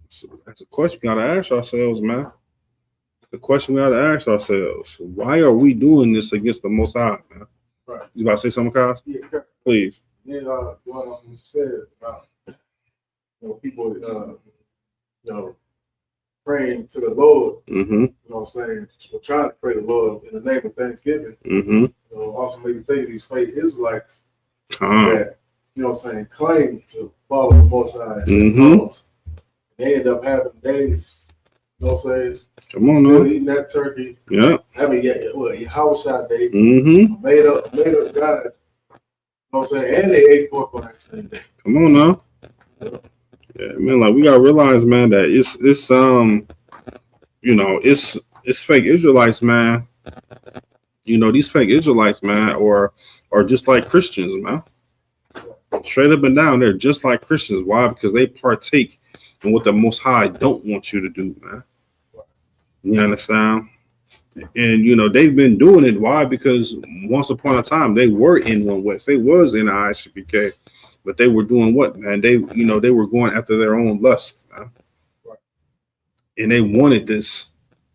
Speaker 1: So that's a question we gotta ask ourselves, man. The question we gotta ask ourselves: why are we doing this against the Most High, man?
Speaker 2: Right.
Speaker 1: You about to say something, Kyle?
Speaker 2: Yeah.
Speaker 1: Please.
Speaker 2: Then what you said about people, praying to the Lord.
Speaker 1: Mm-hmm.
Speaker 2: You know what I'm saying? We're trying to pray to the Lord in the name of Thanksgiving.
Speaker 1: Mm-hmm.
Speaker 2: Also maybe think of these fake Israelites
Speaker 1: that,
Speaker 2: claim to follow the Most High.
Speaker 1: Mm-hmm.
Speaker 2: They end up having days,
Speaker 1: Come on,
Speaker 2: still
Speaker 1: now.
Speaker 2: eating that turkey.
Speaker 1: Yeah.
Speaker 2: I mean, Yahushua Day,
Speaker 1: Mm-hmm.
Speaker 2: made up God. You know what I'm saying? And they ate pork on that same day.
Speaker 1: Come on now. Yeah, man. Like, we gotta realize, man, that it's fake Israelites, man. These fake Israelites, man, are just like Christians, man. Straight up and down, they're just like Christians. Why? Because they partake in what the Most High don't want you to do, man. You understand? And they've been doing it. Why? Because once upon a time they were in One West. They was in ISUPK, but they were doing what, man? They were going after their own lust, man. And they wanted this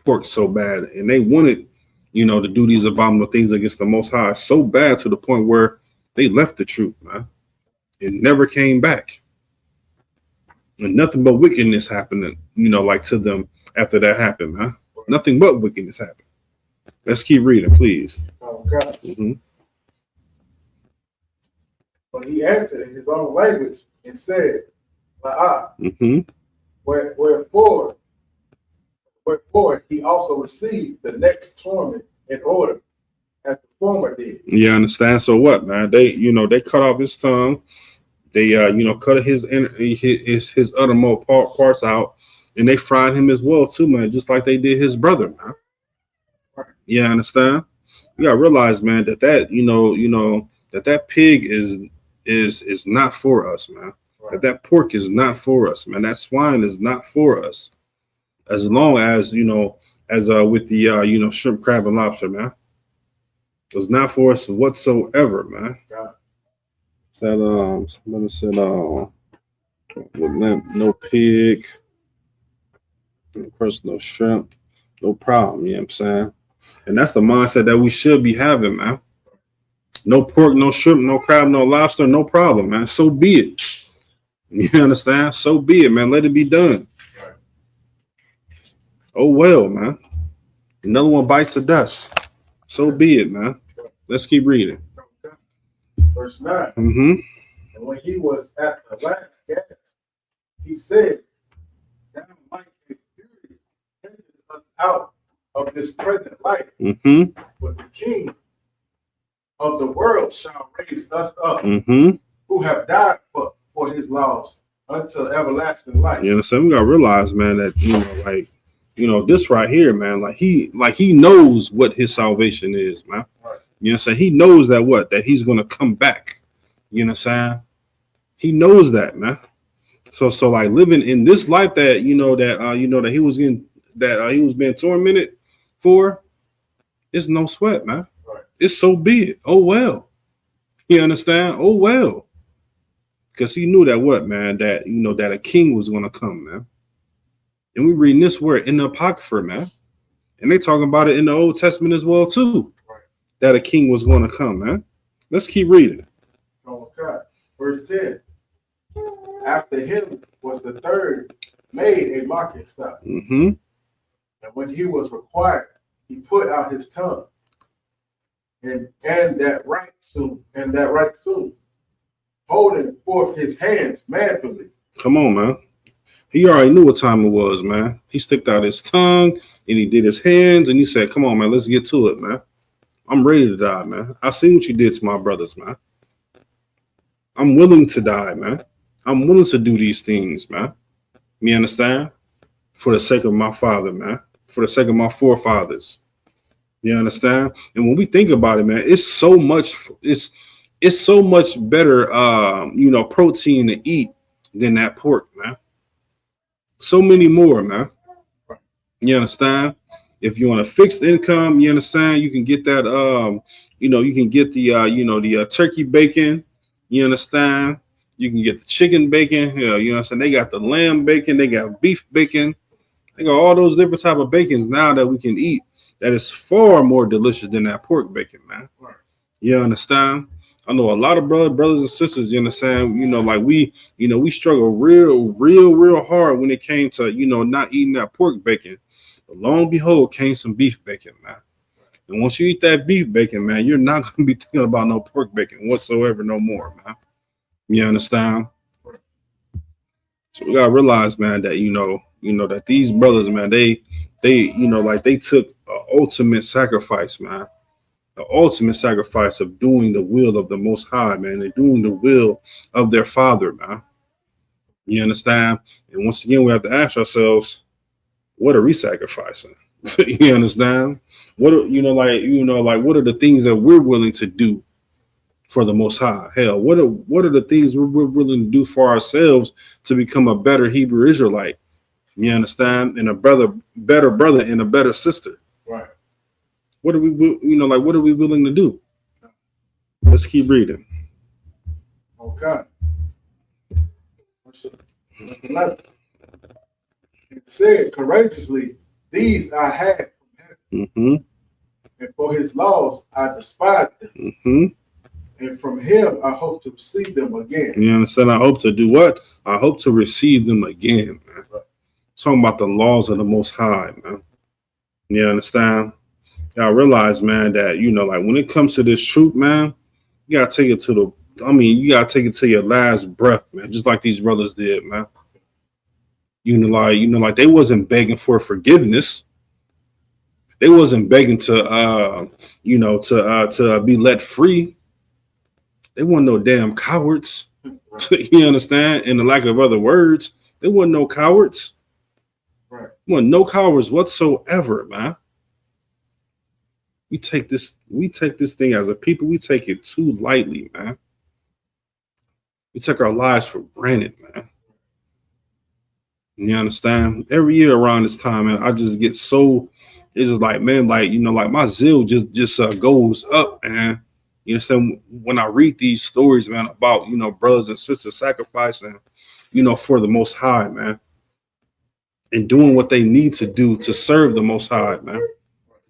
Speaker 1: pork so bad, and they wanted, to do these abominable things against the Most High so bad to the point where they left the truth, man. It never came back. And nothing but wickedness happened, like to them after that happened, man. Nothing but wickedness happened. Let's keep reading, please.
Speaker 2: Okay.
Speaker 1: Mm-hmm.
Speaker 2: But he answered in his own language and said,
Speaker 1: Mm-hmm.
Speaker 2: Wherefore he also received the next torment in order as the former did.
Speaker 1: You understand? So what, man? They cut off his tongue. They, cut his uttermost parts out, and they fried him as well too, man. Just like they did his brother, man. You understand? You gotta realize, man, that that pig is not for us, man.
Speaker 2: Right.
Speaker 1: That pork is not for us, man. That swine is not for us. As long as with the shrimp, crab, and lobster, man. It's not for us whatsoever, man.
Speaker 2: God.
Speaker 1: Said somebody said no pig, of course, no shrimp, no problem. You know what I'm saying? And that's the mindset that we should be having, man. No pork, no shrimp, no crab, no lobster, no problem, man. So be it. You understand? So be it, man. Let it be done.
Speaker 2: Right.
Speaker 1: Oh well, man. Another one bites the dust. So be it, man. Let's keep reading.
Speaker 2: Verse 9.
Speaker 1: Mm-hmm.
Speaker 2: And when he was at the last gasp, he said, "Thou might be beauty taketh us out of this present life,
Speaker 1: Mm-hmm.
Speaker 2: but the King of the world shall raise us up,
Speaker 1: Mm-hmm.
Speaker 2: who have died for his laws until everlasting life."
Speaker 1: You understand? We gotta realize, man, that this right here, man, like he knows what his salvation is, man.
Speaker 2: Right.
Speaker 1: You know what I'm saying? He knows that that he's gonna come back. You know what I'm saying? He knows that, man. So like living in this life that that he was in that he was being tormented for, it's no sweat, man.
Speaker 2: Right.
Speaker 1: It's so be it. Oh well. You understand? Oh well. Because he knew that man, that that a king was gonna come, man. And we reading this word in the Apocrypha, man. And they talking about it in the Old Testament as well, too.
Speaker 2: Right.
Speaker 1: That a king was gonna come, man. Let's keep reading.
Speaker 2: Okay. Verse 10. After him was the third made a mocking stock.
Speaker 1: Mm-hmm.
Speaker 2: And when he was required, he put out his tongue. And that right soon, holding forth his hands manfully.
Speaker 1: Come on, man. He already knew what time it was, man. He sticked out his tongue and he did his hands and he said, come on, man, let's get to it, man. I'm ready to die, man. I seen what you did to my brothers, man. I'm willing to die, man. I'm willing to do these things, man. You understand? For the sake of my father, man. For the sake of my forefathers. You understand? And when we think about it, man, it's so much better protein to eat than that pork, man. So many more, man. You understand? If you want a fixed income, you understand, you can get that you can get the turkey bacon, you understand? You can get the chicken bacon, you know what I'm saying? They got the lamb bacon, they got beef bacon, they got all those different type of bacons now that we can eat that is far more delicious than that pork bacon, man.
Speaker 2: Right.
Speaker 1: You understand? I know a lot of brothers and sisters, you understand, like we struggle real hard when it came to, not eating that pork bacon. But lo and behold, came some beef bacon, man. And once you eat that beef bacon, man, you're not going to be thinking about no pork bacon whatsoever no more, man. You understand? So we gotta realize, man, that that these brothers, man, they took an ultimate sacrifice, man. The ultimate sacrifice of doing the will of the Most High, man, and doing the will of their Father, man. You understand? And once again, we have to ask ourselves, what are we sacrificing? You understand? What are what are the things that we're willing to do for the Most High? Hell, what are the things we're willing to do for ourselves to become a better Hebrew Israelite? You understand? And a better brother and a better sister.
Speaker 2: Right.
Speaker 1: What are we what are we willing to do? Let's keep reading.
Speaker 2: Okay. Verse 11. It said courageously, these I had from heaven.
Speaker 1: Mm-hmm.
Speaker 2: And for his laws I despised them.
Speaker 1: Mm-hmm.
Speaker 2: And from him I hope to receive them again.
Speaker 1: You understand? I hope to do what? I hope to receive them again, man.
Speaker 2: Right.
Speaker 1: Talking about the laws of the Most High, man. You understand? Y'all realize, man, that when it comes to this truth, man, you gotta take it to you gotta take it to your last breath, man. Just like these brothers did, man. Like they wasn't begging for forgiveness. They wasn't begging to be let free. They weren't no damn cowards. You understand? In the lack of other words, they weren't no cowards.
Speaker 2: Right.
Speaker 1: There weren't no cowards whatsoever, man. We take this thing as a people, we take it too lightly, man. We take our lives for granted, man. You understand? Every year around this time, man, I just get so, it's just like, man, like my zeal just goes up, man. You understand? When I read these stories, man, about brothers and sisters sacrificing, for the Most High, man, and doing what they need to do to serve the Most High, man.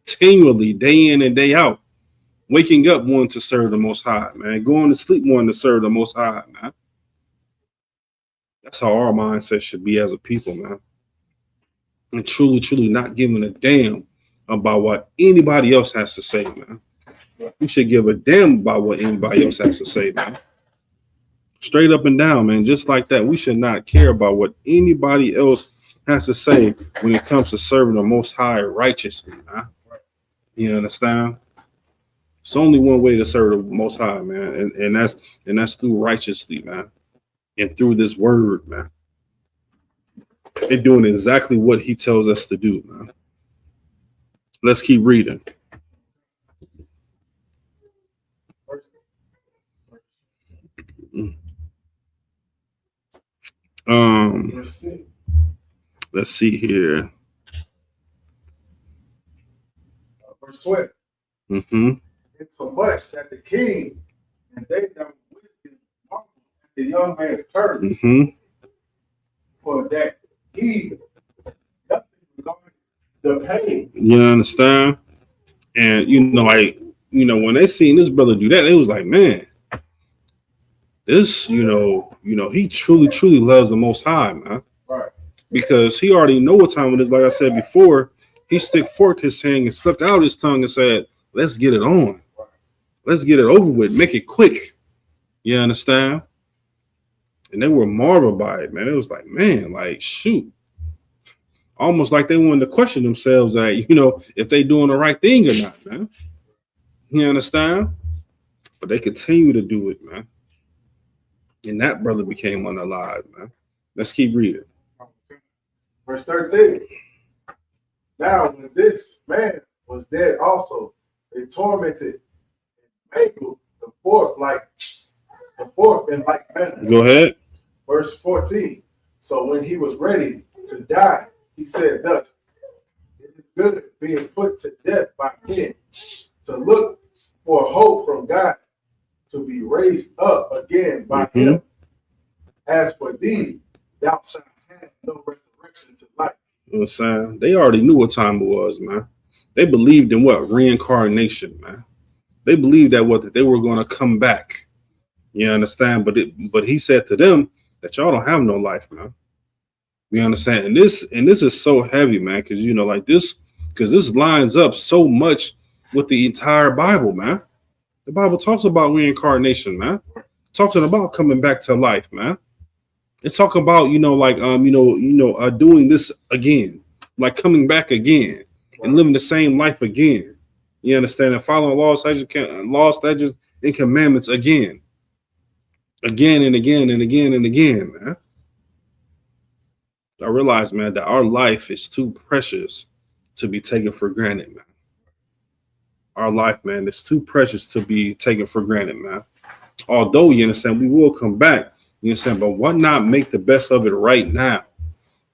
Speaker 1: Continually, day in and day out, waking up wanting to serve the Most High, man. Going to sleep wanting to serve the Most High, man. That's how our mindset should be as a people, man. And truly not giving a damn about what anybody else has to say, man. We should give a damn about what anybody else has to say, man. Straight up and down, man. Just like that. We should not care about what anybody else has to say when it comes to serving the Most High righteously, man. You understand? It's only one way to serve the Most High, man, and that's through righteously, man, and through this word, man, and doing exactly what He tells us to do, man. Let's keep reading. Let's see here.
Speaker 2: Verse 12. It's so much that the king and they that were with him marveled at the young man's courage, for that he nothing regarded the pain.
Speaker 1: You understand? And when they seen this brother do that, they was like, man, this, he truly loves the Most High, man.
Speaker 2: Right.
Speaker 1: Because he already know what time it is. Like I said before, he forked his hand and slipped out his tongue and said, let's get it on. Let's get it over with. Make it quick. You understand? And they were marveled by it, man. It was like, man, like, shoot. Almost like they wanted to question themselves that, if they doing the right thing or not, man. You understand? But they continue to do it, man. And that brother became unalive, man. Let's keep reading.
Speaker 2: Verse 13. Now, when this man was dead also, they tormented and mangled the fourth in like manner.
Speaker 1: Go ahead.
Speaker 2: Verse 14. So when he was ready to die, he said thus, it is good being put to death by men, to look for hope from God, to be raised up again by him. As for thee, thou shalt have no resurrection to life.
Speaker 1: You know what I'm saying? They already knew what time it was, man. They believed in what? Reincarnation, man. They believed that they were going to come back. You understand? But he said to them that y'all don't have no life, man. You understand? And this is so heavy, man, because this lines up so much with the entire Bible, man. The Bible talks about reincarnation, man. Talking about coming back to life, man. It's talking about, doing this again, like coming back again and living the same life again. You understand? And following laws, statutes, and commandments again and again and again and again, man. I realize, man, that our life is too precious to be taken for granted, man. Our life, man, is too precious to be taken for granted, man. Although, you understand, we will come back, you understand, but why not make the best of it right now?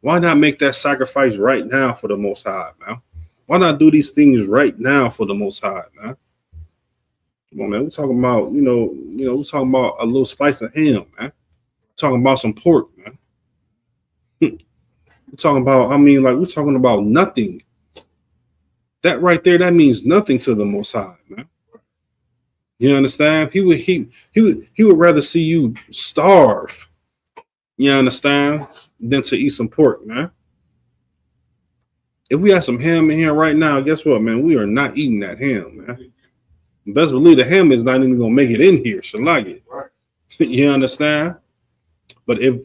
Speaker 1: Why not make that sacrifice right now for the Most High, man? Why not do these things right now for the Most High, man? Come on, man. We're talking about, we're talking about a little slice of ham, man. We're talking about some pork, man. We're talking about, we're talking about nothing. That right there, that means nothing to the Most High, man. You understand? He would rather see you starve, you understand, than to eat some pork, man. If we had some ham in here right now, guess what, man? We are not eating that ham, man. Best believe the ham is not even gonna make it in here. Shalagi. Right. You understand? But if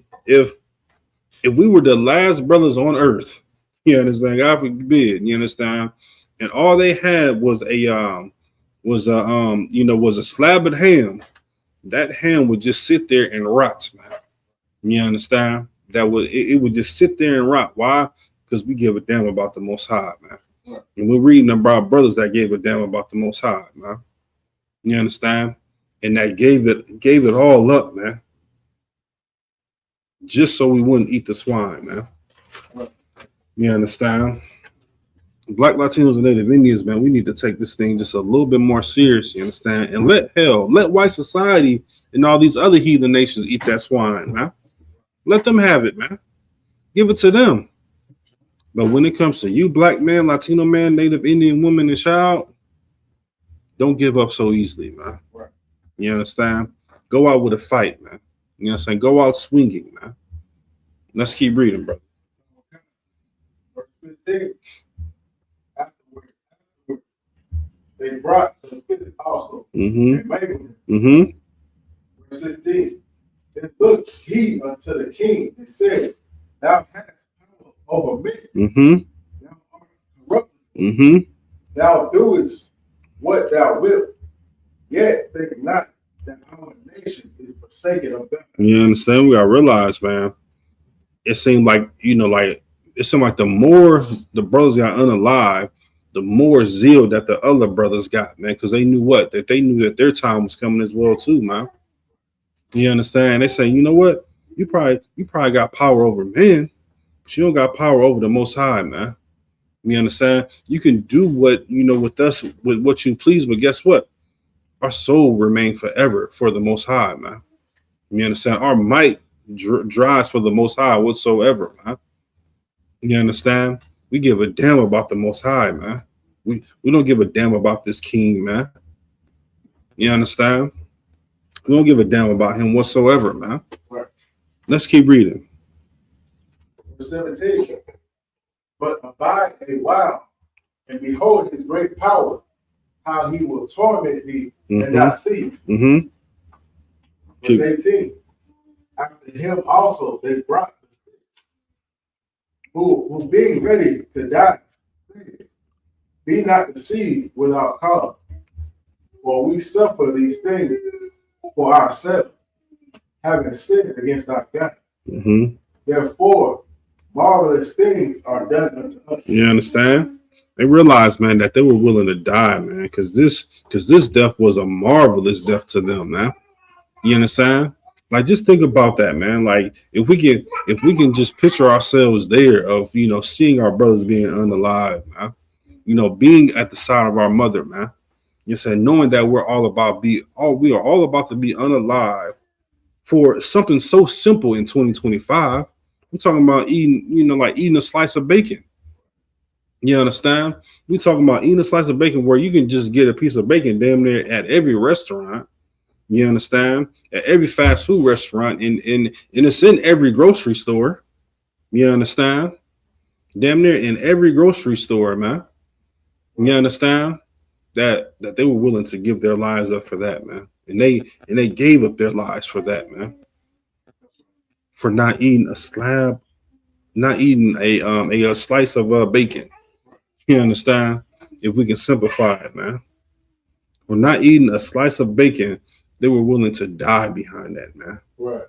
Speaker 1: we were the last brothers on earth, you understand? God forbid, you understand? And all they had was a slab of ham. That ham would just sit there and rot, man. You understand? It would just sit there and rot. Why? Because we give a damn about the Most High, man. Right. And we're reading about brothers that gave a damn about the Most High, man. You understand? And that gave it all up, man. Just so we wouldn't eat the swine, man. Right. You understand? Black Latinos and Native Indians, man, we need to take this thing just a little bit more serious, you understand? And let white society and all these other heathen nations eat that swine, man. Let them have it, man. Give it to them. But when it comes to you, black man, Latino man, Native Indian woman, and child, don't give up so easily, man. Right. You understand? Go out with a fight, man. You know what I'm saying? Go out swinging, man. Let's keep reading, brother.
Speaker 2: Verse 15. Afterward, they brought the fifth also and made him. Verse 16. Then looked he unto the king and said, thou hast power over me. Thou art corrupted. Thou doest what thou wilt, yet think not that our nation is forsaken of God.
Speaker 1: You understand? We gotta realize, man. It seemed like, the more the brothers got unalive, the more zeal that the other brothers got, man, because they knew that their time was coming as well too, man. You understand? They say, you know what? You probably got power over men, but you don't got power over the Most High, man. You understand? You can do what with us, with what you please, but guess what? Our soul remain forever for the Most High, man. You understand? Our might drives for the Most High whatsoever, man. You understand? We give a damn about the Most High, man. We don't give a damn about this king, man. You understand? We don't give a damn about him whatsoever, man.
Speaker 2: Right.
Speaker 1: Let's keep reading.
Speaker 2: Verse 17. But abide a while, and behold his great power, how he will torment thee and not see.
Speaker 1: Mm-hmm.
Speaker 2: Verse 18. After him also they brought the sick, who being ready to die, be not deceived without cause. For we suffer these things for ourselves, having sinned against our God.
Speaker 1: Mm-hmm.
Speaker 2: Therefore, marvelous things are done unto us.
Speaker 1: You understand? They realized, man, that they were willing to die, man, because this death was a marvelous death to them, man. You understand? Like, just think about that, man. Like, if we can just picture ourselves there of seeing our brothers being unalive, man. Being at the side of our mother, man. You said knowing that we are all about to be unalive for something so simple in 2025. We're talking about eating, like eating a slice of bacon. You understand? We're talking about eating a slice of bacon where you can just get a piece of bacon damn near at every restaurant. You understand? At every fast food restaurant, and it's in every grocery store. You understand? Damn near in every grocery store, man. You understand? That they were willing to give their lives up for that, man. And they gave up their lives for that, man. For not eating a slab, not eating a slice of bacon. You understand? If we can simplify it, man. For not eating a slice of bacon, they were willing to die behind that, man.
Speaker 2: Right.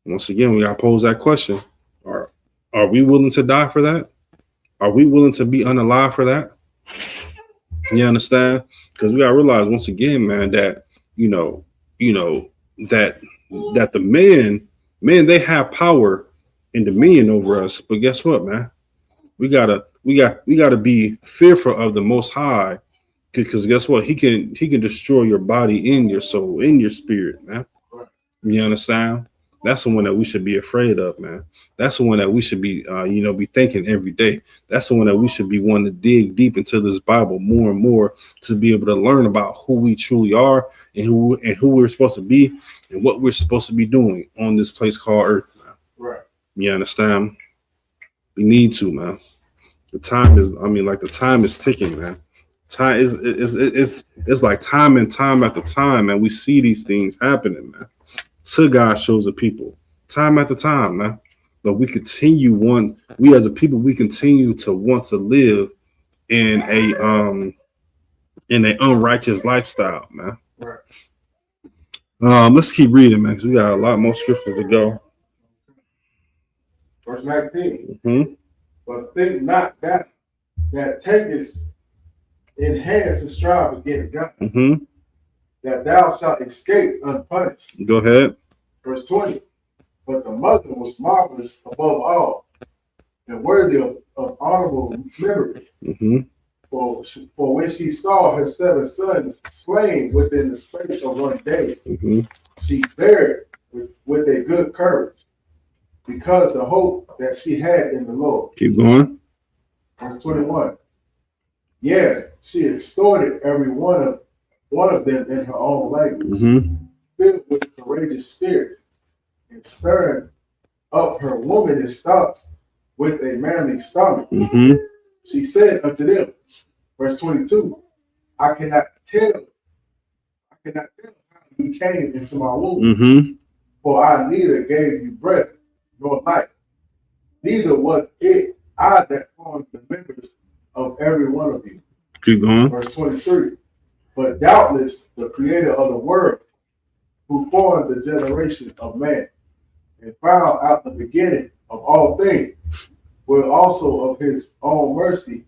Speaker 1: Once again, we gotta pose that question. Are we willing to die for that? Are we willing to be unalive for that? You understand? Because we gotta realize once again, man, that that the men they have power and dominion over us. But guess what, man? We gotta be fearful of the Most High, because guess what? He can destroy your body and your soul, in your spirit, man. You understand? That's the one that we should be afraid of, man. That's the one that we should be, be thinking every day. That's the one that we should be wanting to dig deep into this Bible more and more to be able to learn about who we truly are and who we're supposed to be and what we're supposed to be doing on this place called Earth, man.
Speaker 2: Right.
Speaker 1: You understand? We need to, man. The time is ticking, man. Time is it's like time and time after time, man. We see these things happening, man. To God shows the people time after time, man. But we as a people, we continue to want to live in an unrighteous lifestyle, man.
Speaker 2: Right.
Speaker 1: Let's keep reading, man, because we got a lot more scriptures to go.
Speaker 2: Verse 19.
Speaker 1: Mm-hmm.
Speaker 2: But think not that takest in hand to strive against God,
Speaker 1: Mm-hmm.
Speaker 2: that thou shalt escape unpunished.
Speaker 1: Go ahead.
Speaker 2: Verse 20. But the mother was marvelous above all, and worthy of honorable memory.
Speaker 1: Mm-hmm.
Speaker 2: For when she saw her 7 sons slain within the space of one day,
Speaker 1: Mm-hmm.
Speaker 2: she bare it with a good courage, because the hope that she had in the Lord.
Speaker 1: Keep going.
Speaker 2: Verse 21. Yeah, she extorted every one of them in her own language,
Speaker 1: Mm-hmm.
Speaker 2: filled with courageous spirit, and stirring up her womanish thoughts with a manly stomach.
Speaker 1: Mm-hmm.
Speaker 2: She said unto them, verse 22, I cannot tell how you came into my womb,
Speaker 1: Mm-hmm.
Speaker 2: for I neither gave you breath nor life, neither was it I that formed the members of every one of you.
Speaker 1: Keep going.
Speaker 2: Verse 23, but doubtless the creator of the world, who formed the generation of man and found out the beginning of all things, will also of his own mercy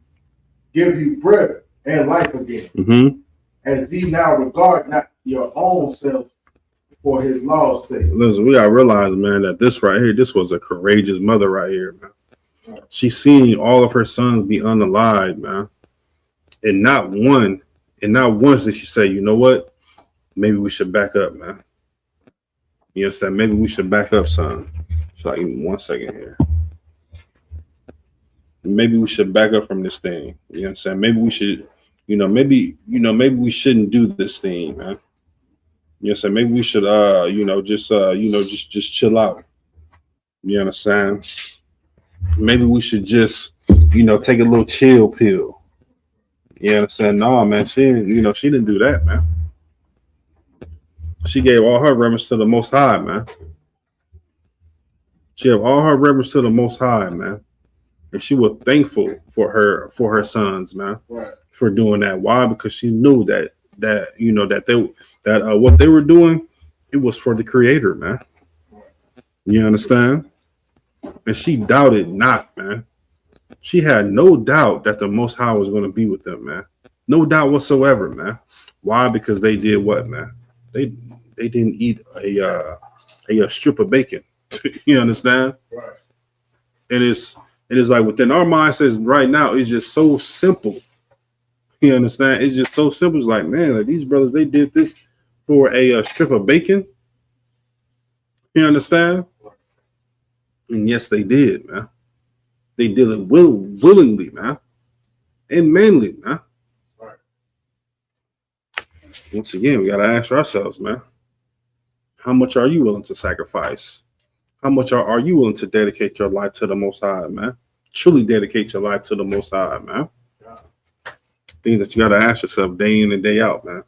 Speaker 2: give you breath and life again.
Speaker 1: Mm-hmm.
Speaker 2: As ye now regard not your own selves for his law's sake.
Speaker 1: Listen, we gotta realize, man, that this right here, this was a courageous mother right here, man. She's seen all of her sons be unalived, man. And not once did she say, you know what? Maybe we should back up, man. You know what I'm saying? Maybe we should back up, son. So like, 1 second here. Maybe we should back up from this thing. You know what I'm saying? Maybe we should, maybe we shouldn't do this thing, man. You know what I'm saying? Maybe we should just chill out. You understand? Maybe we should just, take a little chill pill. You understand? No, man, she didn't do that, man. She gave all her reverence to the Most High, man. She gave all her reverence to the Most High, man. And she was thankful for her sons, man,
Speaker 2: right,
Speaker 1: for doing that. Why? Because she knew that what they were doing, it was for the Creator, man. You understand? And she doubted not, man. She had no doubt that the Most High was going to be with them, man. No doubt whatsoever, man. Why? Because they did what, man? They didn't eat a strip of bacon. You understand?
Speaker 2: right.
Speaker 1: And it's like within our mindsets right now, it's just so simple. You understand? It's just so simple. It's like, man, like these brothers, they did this for a strip of bacon. You understand? And yes, they did, man. They did it willingly, man, and manly, man.
Speaker 2: Right.
Speaker 1: Once again, we gotta ask ourselves, man, how much are you willing to sacrifice? How much are you willing to dedicate your life to the Most High, man? Truly dedicate your life to the Most High, man. Things that you gotta ask yourself day in and day out, man.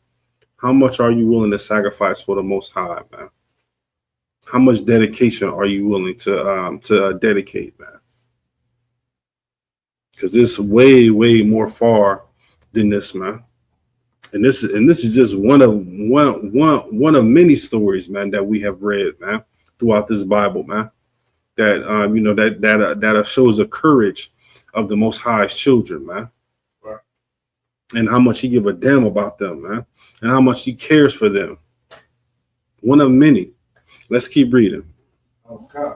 Speaker 1: How much are you willing to sacrifice for the Most High, man? How much dedication are you willing to dedicate, man? Because it's way, way more far than this, man. And this is just one of many stories, man, that we have read, man, throughout this Bible, man. That that shows the courage of the Most High's children, man.
Speaker 2: Right.
Speaker 1: And how much He give a damn about them, man, and how much He cares for them. One of many. Let's keep reading.
Speaker 2: Okay.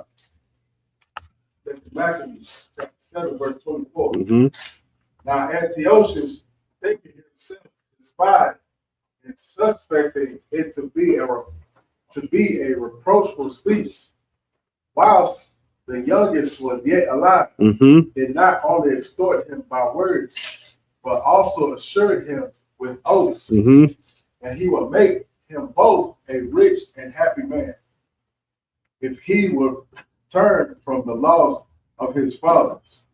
Speaker 2: Maccabees, chapter 7, verse 24.
Speaker 1: Mm-hmm.
Speaker 2: Now Antiochus, thinking himself despised and suspecting it to be a reproachful speech, whilst the youngest was yet alive, did not only extort him by words, but also assured him with oaths, and he would make him both a rich and happy man, if he would turn from the laws of his fathers,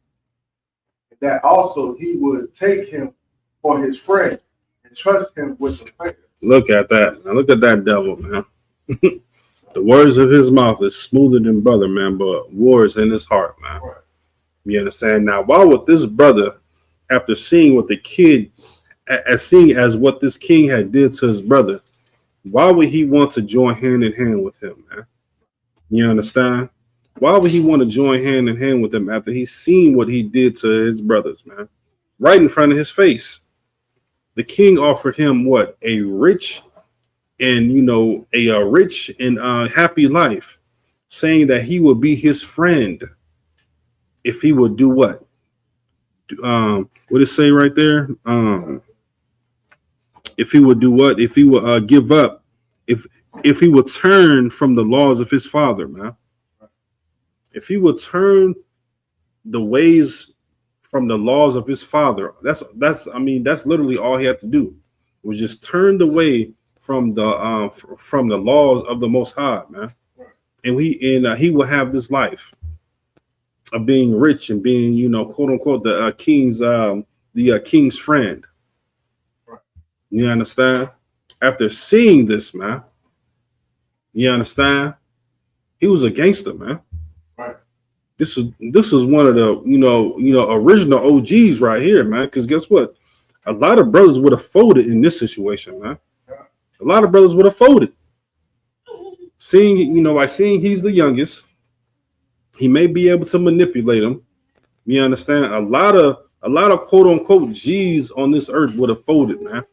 Speaker 2: that also he would take him for his friend and trust him with the faith. Look at that. Now look at that devil, man. The words of his mouth is smoother than butter, man, but war is in his heart, man. Right. You understand? Now, why would this brother, after seeing what the kid, as what this king had did to his brother, why would he want to join hand in hand with him, man? You understand? Why would he want to join hand in hand with him after he's seen what he did to his brothers, man? Right in front of his face. The king offered him what? A rich and, rich and happy life, saying that he would be his friend if he would do what? What did it say right there? If he would do what? If he would give up, if he would turn from the laws of his father, man. If he would turn the ways from the laws of his father, that's literally all he had to do, was just turn away from the laws of the Most High, man. And he will have this life of being rich and being, quote unquote, the king's friend. You understand? After seeing this, man, you understand? He was a gangster, man. Right. This is one of the original OGs right here, man. Because guess what? A lot of brothers would have folded in this situation, man. A lot of brothers would have folded. Seeing he's the youngest, he may be able to manipulate him. You understand? A lot of quote unquote G's on this earth would have folded, man.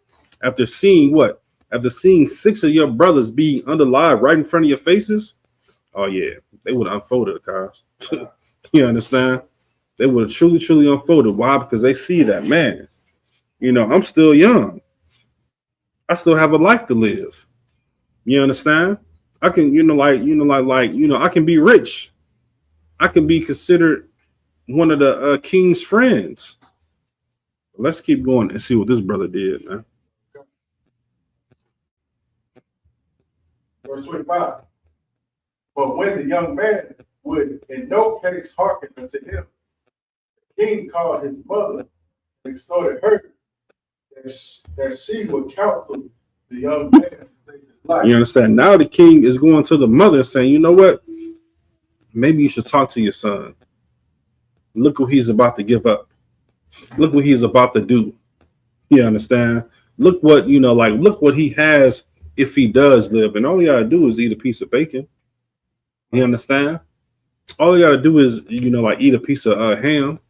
Speaker 2: After seeing what?
Speaker 1: after seeing 6 of your brothers be underlive right in front of your faces, oh yeah, they would have unfolded, guys. You understand? They would have truly unfolded. Why? Because they see that, man, I'm still young. I still have a life to live. You understand? I can, I can be rich. I can be considered one of the king's friends. Let's keep going and see what this brother did, man.
Speaker 2: Verse 25. But when the young man would in no case hearken unto him, the king called his mother and exhorted her that she would counsel the young man to save his life.
Speaker 1: You understand? Now the king is going to the mother and saying, you know what? Maybe you should talk to your son. Look what he's about to give up. Look what he's about to do. You understand? Look what, look what he has if he does live. And all he got to do is eat a piece of bacon. You understand? All you got to do is, eat a piece of ham.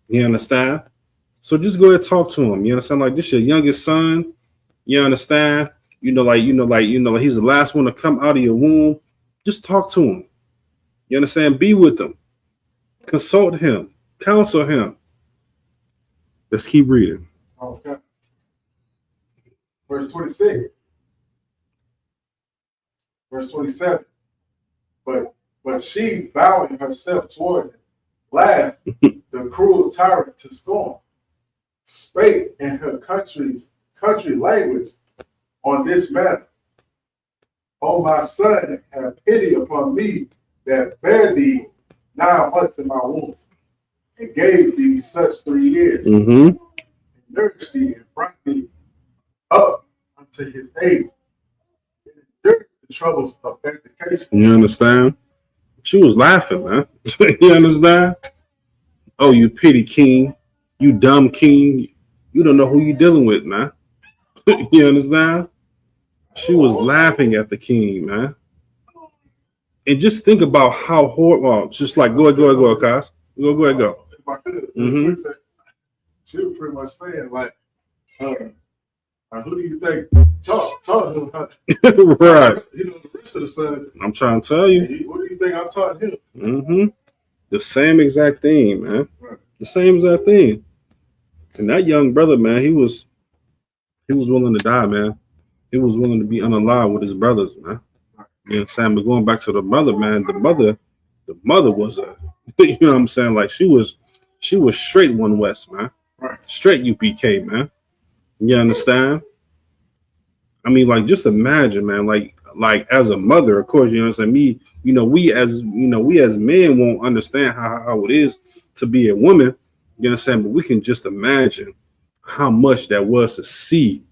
Speaker 1: You understand? So just go ahead and talk to him. You understand? Like, this your youngest son. You understand? He's the last one to come out of your womb. Just talk to him. You understand? Be with him. Consult him. Counsel him. Let's keep reading.
Speaker 2: Okay. Verse 26. Verse 27. But she, bowing herself toward him, laughed the cruel tyrant to scorn, spake in her country language on this matter. O my son, have pity upon me that bare thee now unto my womb, and gave thee such 3 years, and nourished thee and brought thee up unto his age, and endured the troubles of education.
Speaker 1: You understand? She was laughing, man. You understand? Oh, you pity king. You dumb king. You don't know who you're dealing with, man. You understand? She was laughing at the king, man. And just think about how horrible. Just like, go ahead, Kaz. Go ahead, go.
Speaker 2: If I could, she was pretty much saying, like, who do you think taught him how
Speaker 1: right.
Speaker 2: The rest of the sons?
Speaker 1: I'm trying to tell you.
Speaker 2: What do you think I taught him?
Speaker 1: The same exact thing, man. Right. The same exact thing. And that young brother, man, he was willing to die, man. He was willing to be unalive with his brothers, man. You know what I'm saying? But going back to the mother, man, the mother was a, you know what I'm saying? Like she was straight One West, man.
Speaker 2: Right.
Speaker 1: Straight UPK, man. You understand? I mean, like, just imagine, man, like as a mother, of course, you know what I'm saying? We as men won't understand how it is to be a woman, you know what I'm saying? But we can just imagine how much that was to see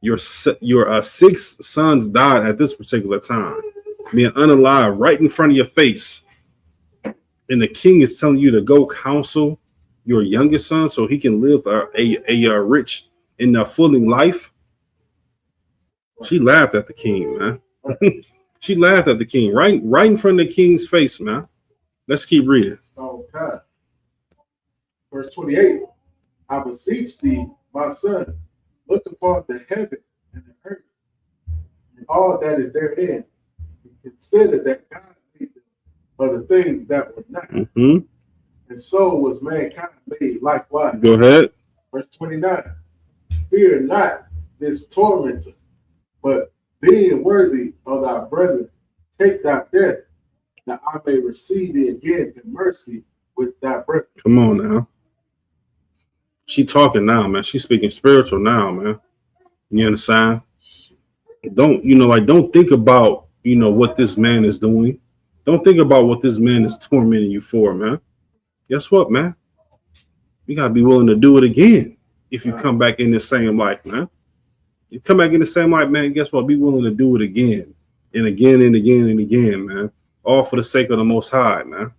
Speaker 1: your 6 sons died at this particular time, being unalive right in front of your face. And the king is telling you to go counsel your youngest son so he can live a rich and fulfilling life. She laughed at the king, man. She laughed at the king right in front of the king's face, man. Let's keep reading.
Speaker 2: Okay. Verse 28. I beseech thee, my son, look upon the heaven and the earth, and all that is therein, and consider that God made them of the things that were not. And so was mankind made likewise.
Speaker 1: Go ahead.
Speaker 2: Verse 29. Fear not this tormentor, but being worthy of thy brethren, take thy death, that I may receive thee again in mercy with thy brethren.
Speaker 1: Come on now. She talking now, man. She's speaking spiritual now, man. You understand? Don't think about, what this man is doing. Don't think about what this man is tormenting you for, man. Guess what, man? You gotta be willing to do it again if you come back in the same life, man. You come back in the same life, man. Guess what? Be willing to do it again and again and again and again, man. All for the sake of the Most High, man.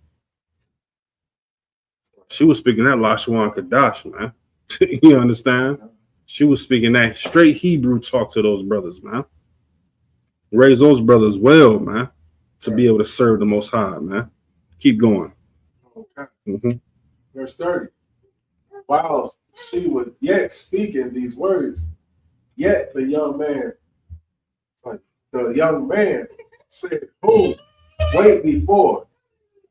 Speaker 1: She was speaking that Lashawan Kadash, man. You understand? She was speaking that straight Hebrew talk to those brothers, man. Raise those brothers well, man, to be able to serve the Most High, man. Keep going.
Speaker 2: Okay. Verse 30. While she was yet speaking these words, Yet the young man said, "Who wait before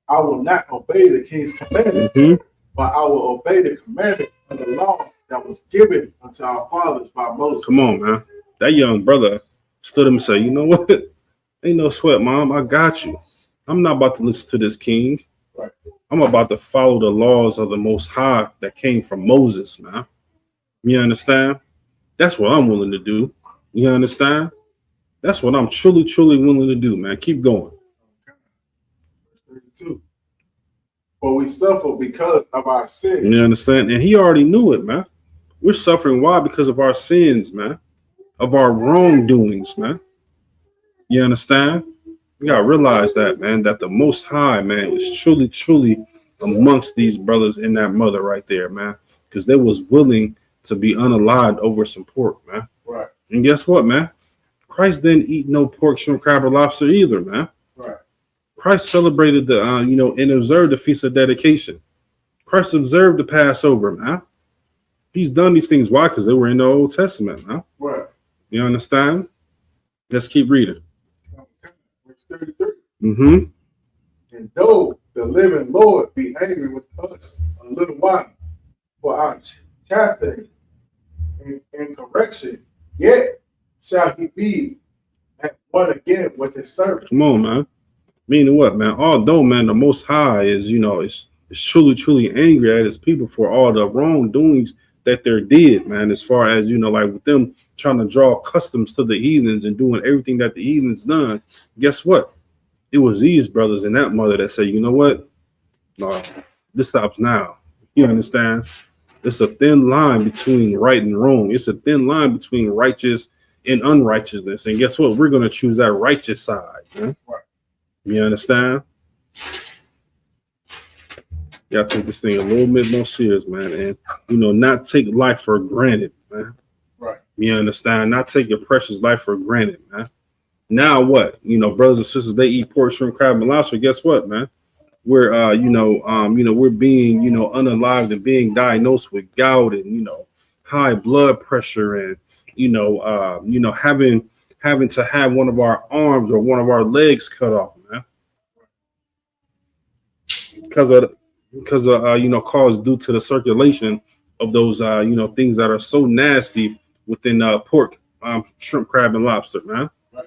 Speaker 2: I will not obey the king's commandment, but I will obey the commandment of the law that was given unto our fathers by Moses."
Speaker 1: Come on, man. That young brother stood up and said, "You know what? Ain't no sweat, Mom. I got you. I'm not about to listen to this king.
Speaker 2: Right.
Speaker 1: I'm about to follow the laws of the Most High that came from Moses, man. You understand? That's what I'm willing to do. You understand? That's what I'm truly, truly willing to do, man. Keep going."
Speaker 2: 32. For we suffer because of our sins.
Speaker 1: You understand? And he already knew it, man. We're suffering. Why? Because of our sins, man. Of our wrongdoings, man. You understand? We gotta realize that, man, that the Most High, man, is truly, truly amongst these brothers and that mother right there, man. Because they was willing to be unalived over some pork, man.
Speaker 2: Right.
Speaker 1: And guess what, man? Christ didn't eat no pork, shrimp, crab, or lobster either, man.
Speaker 2: Right.
Speaker 1: Christ celebrated the, and observed the Feast of Dedication. Christ observed the Passover, man. He's done these things. Why? Because they were in the Old Testament, man.
Speaker 2: Right.
Speaker 1: You understand? Let's keep reading.
Speaker 2: Verse 33.
Speaker 1: Mm-hmm.
Speaker 2: And though the living Lord be angry with us a little while for our chastity and correction, yet shall he be at one again with his servant.
Speaker 1: Come on, man. Meaning what, man? Although, man, the Most High is, is truly, truly angry at his people for all the wrongdoings that they did, man, as far as, like with them trying to draw customs to the heathens and doing everything that the heathens done. Guess what? It was these brothers and that mother that say, you know what? No, this stops now. You understand? It's a thin line between right and wrong. It's a thin line between righteous and unrighteousness. And guess what? We're going to choose that righteous side, man.
Speaker 2: Right.
Speaker 1: You understand? You gotta take this thing a little bit more serious, man, and not take life for granted, man.
Speaker 2: Right.
Speaker 1: You understand? Not take your precious life for granted, man. Now what? Brothers and sisters, they eat pork, shrimp, crab, and lobster. Guess what, man? We're we're being unalived and being diagnosed with gout and high blood pressure and having to have one of our arms or one of our legs cut off, man, because of cause due to the circulation of those things that are so nasty within pork, shrimp, crab, and lobster, man.
Speaker 2: Right.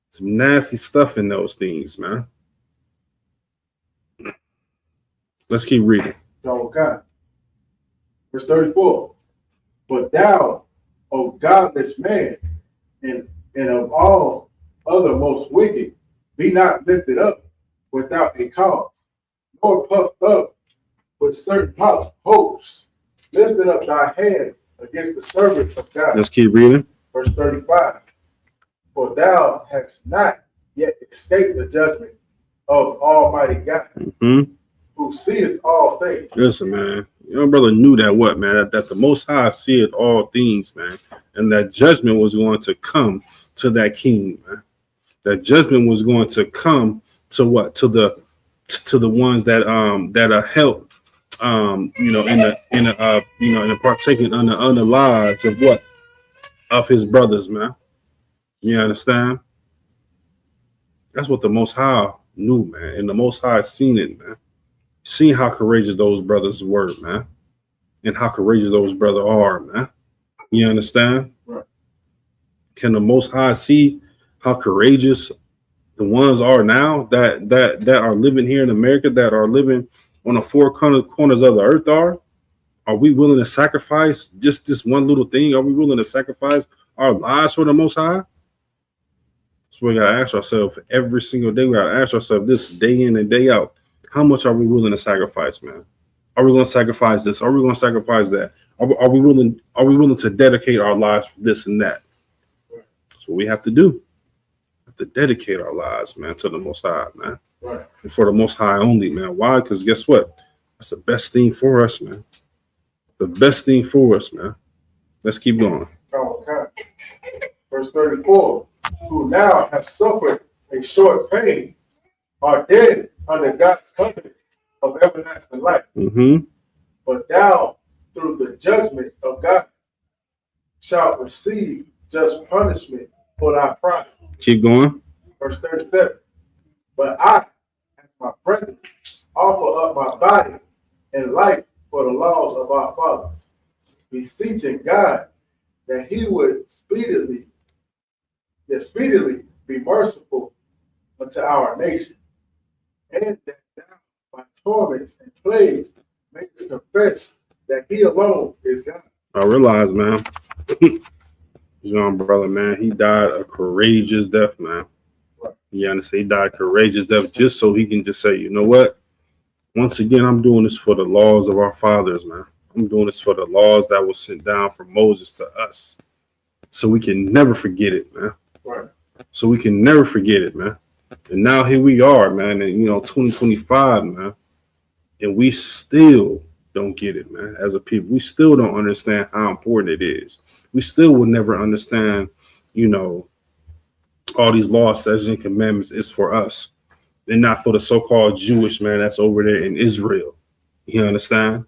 Speaker 1: Some nasty stuff in those things, man. Let's keep reading.
Speaker 2: Okay. Verse 34. But thou, O godless man, and of all other most wicked, be not lifted up without a cause, nor puffed up with certain hopes, lifting up thy hand against the servants of God.
Speaker 1: Let's keep reading.
Speaker 2: Verse 35. For thou hast not yet escaped the judgment of Almighty God, who seeth all things.
Speaker 1: Listen, man. Your brother knew that what, man? That the Most High seeth all things, man. And that judgment was going to come to that king, man. That judgment was going to come to what? To the ones that help in the partaking on the lives of what? Of his brothers, man. You understand? That's what the Most High knew, man. And the Most High seen it, man. Seen how courageous those brothers were, man. And how courageous those brothers are, man. You understand?
Speaker 2: Right.
Speaker 1: Can the Most High see how courageous the ones are now that are living here in America, that are living on the four corners of the earth are? Are we willing to sacrifice just this one little thing? Are we willing to sacrifice our lives for the Most High? So we gotta ask ourselves every single day. We gotta ask ourselves this day in and day out. How much are we willing to sacrifice, man? Are we going to sacrifice this? Are we going to sacrifice that? Are we willing to dedicate our lives for this and that? That's what we have to do. We have to dedicate our lives, man, to the Most High, man.
Speaker 2: Right.
Speaker 1: And for the Most High only, man. Why? Because guess what? That's the best thing for us, man. It's the best thing for us, man. Let's keep going.
Speaker 2: Okay. Verse 34. Who now have suffered a short pain are dead under God's covenant of everlasting life.
Speaker 1: Mm-hmm.
Speaker 2: But thou, through the judgment of God, shalt receive just punishment for thy pride.
Speaker 1: Keep going.
Speaker 2: Verse 37. But I, as my brethren, offer up my body and life for the laws of our fathers, beseeching God that he would speedily be merciful unto our nation, and that thou by torments and plagues mayest confess that he alone is God.
Speaker 1: I realize, man, young brother, man, he died a courageous death, man.
Speaker 2: Right.
Speaker 1: You understand? He died a courageous death just so he can just say, you know what? Once again, I'm doing this for the laws of our fathers, man. I'm doing this for the laws that were sent down from Moses to us. So we can never forget it, man.
Speaker 2: Right.
Speaker 1: So we can never forget it, man. And now here we are, man, and 2025, man. And we still don't get it, man. As a people, we still don't understand how important it is. We still will never understand, all these laws, statutes, and commandments is for us. They're not for the so-called Jewish man that's over there in Israel. You understand?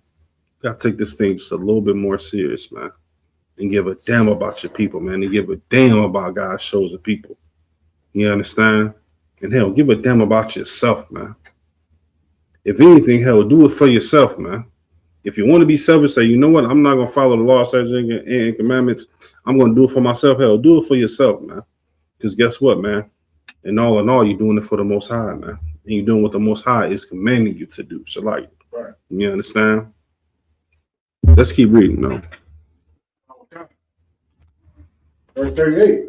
Speaker 1: Gotta take this thing just a little bit more serious, man. And give a damn about your people, man. And give a damn about God's chosen people. You understand? And hell, give a damn about yourself, man. If anything, hell, do it for yourself, man. If you want to be selfish, say, you know what? I'm not going to follow the law, statutes, and commandments. I'm going to do it for myself. Hell, do it for yourself, man. Because guess what, man? And all in all, you're doing it for the Most High, man. And you're doing what the Most High is commanding you to do. So, like,
Speaker 2: Right.
Speaker 1: You understand? Let's keep reading, though.
Speaker 2: Verse 38.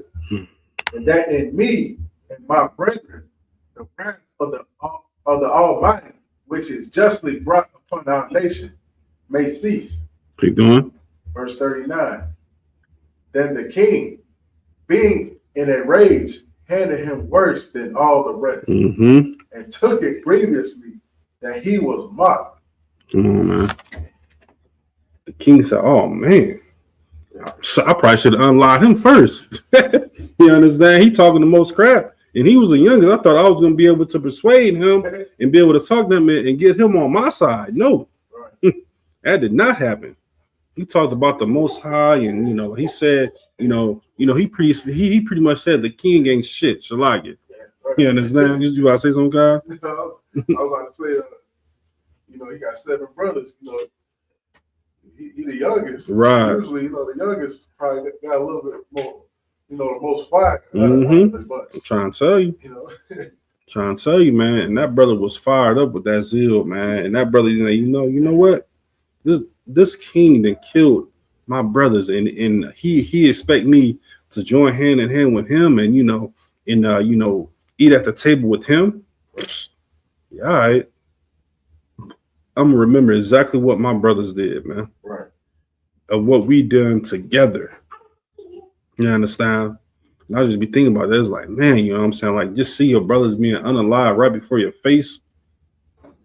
Speaker 2: And that in me and my brethren, the wrath of the Almighty, which is justly brought upon our nation, may cease.
Speaker 1: Keep going.
Speaker 2: Verse 39. Then the king, being in a rage, handed him worse than all the rest, and took it grievously that he was mocked.
Speaker 1: Come on, man. The king said, oh, man. So I probably should have unlocked him first. You understand? He talking the most crap. And he was the youngest. I thought I was going to be able to persuade him and be able to talk to him and get him on my side. No. Right. That did not happen. He talked about the Most High, and he said, he pretty much said the king ain't shit. So like it. You understand? You about to say something, Kyle?
Speaker 2: No, I was about to say, he got 7 brothers. He the youngest.
Speaker 1: Right.
Speaker 2: Usually, the youngest probably got a little bit more, the most fire.
Speaker 1: I'm trying to tell you. Trying to tell you, man. And that brother was fired up with that zeal, man. And that brother, you know what? This king that killed my brothers, and he expect me to join hand in hand with him, and eat at the table with him. Yeah, all right. I'm gonna remember exactly what my brothers did, man.
Speaker 2: Right.
Speaker 1: Of what we done together. You understand? And I just be thinking about that. It's like, man, you know what I'm saying? Like, just see your brothers being unalive right before your face.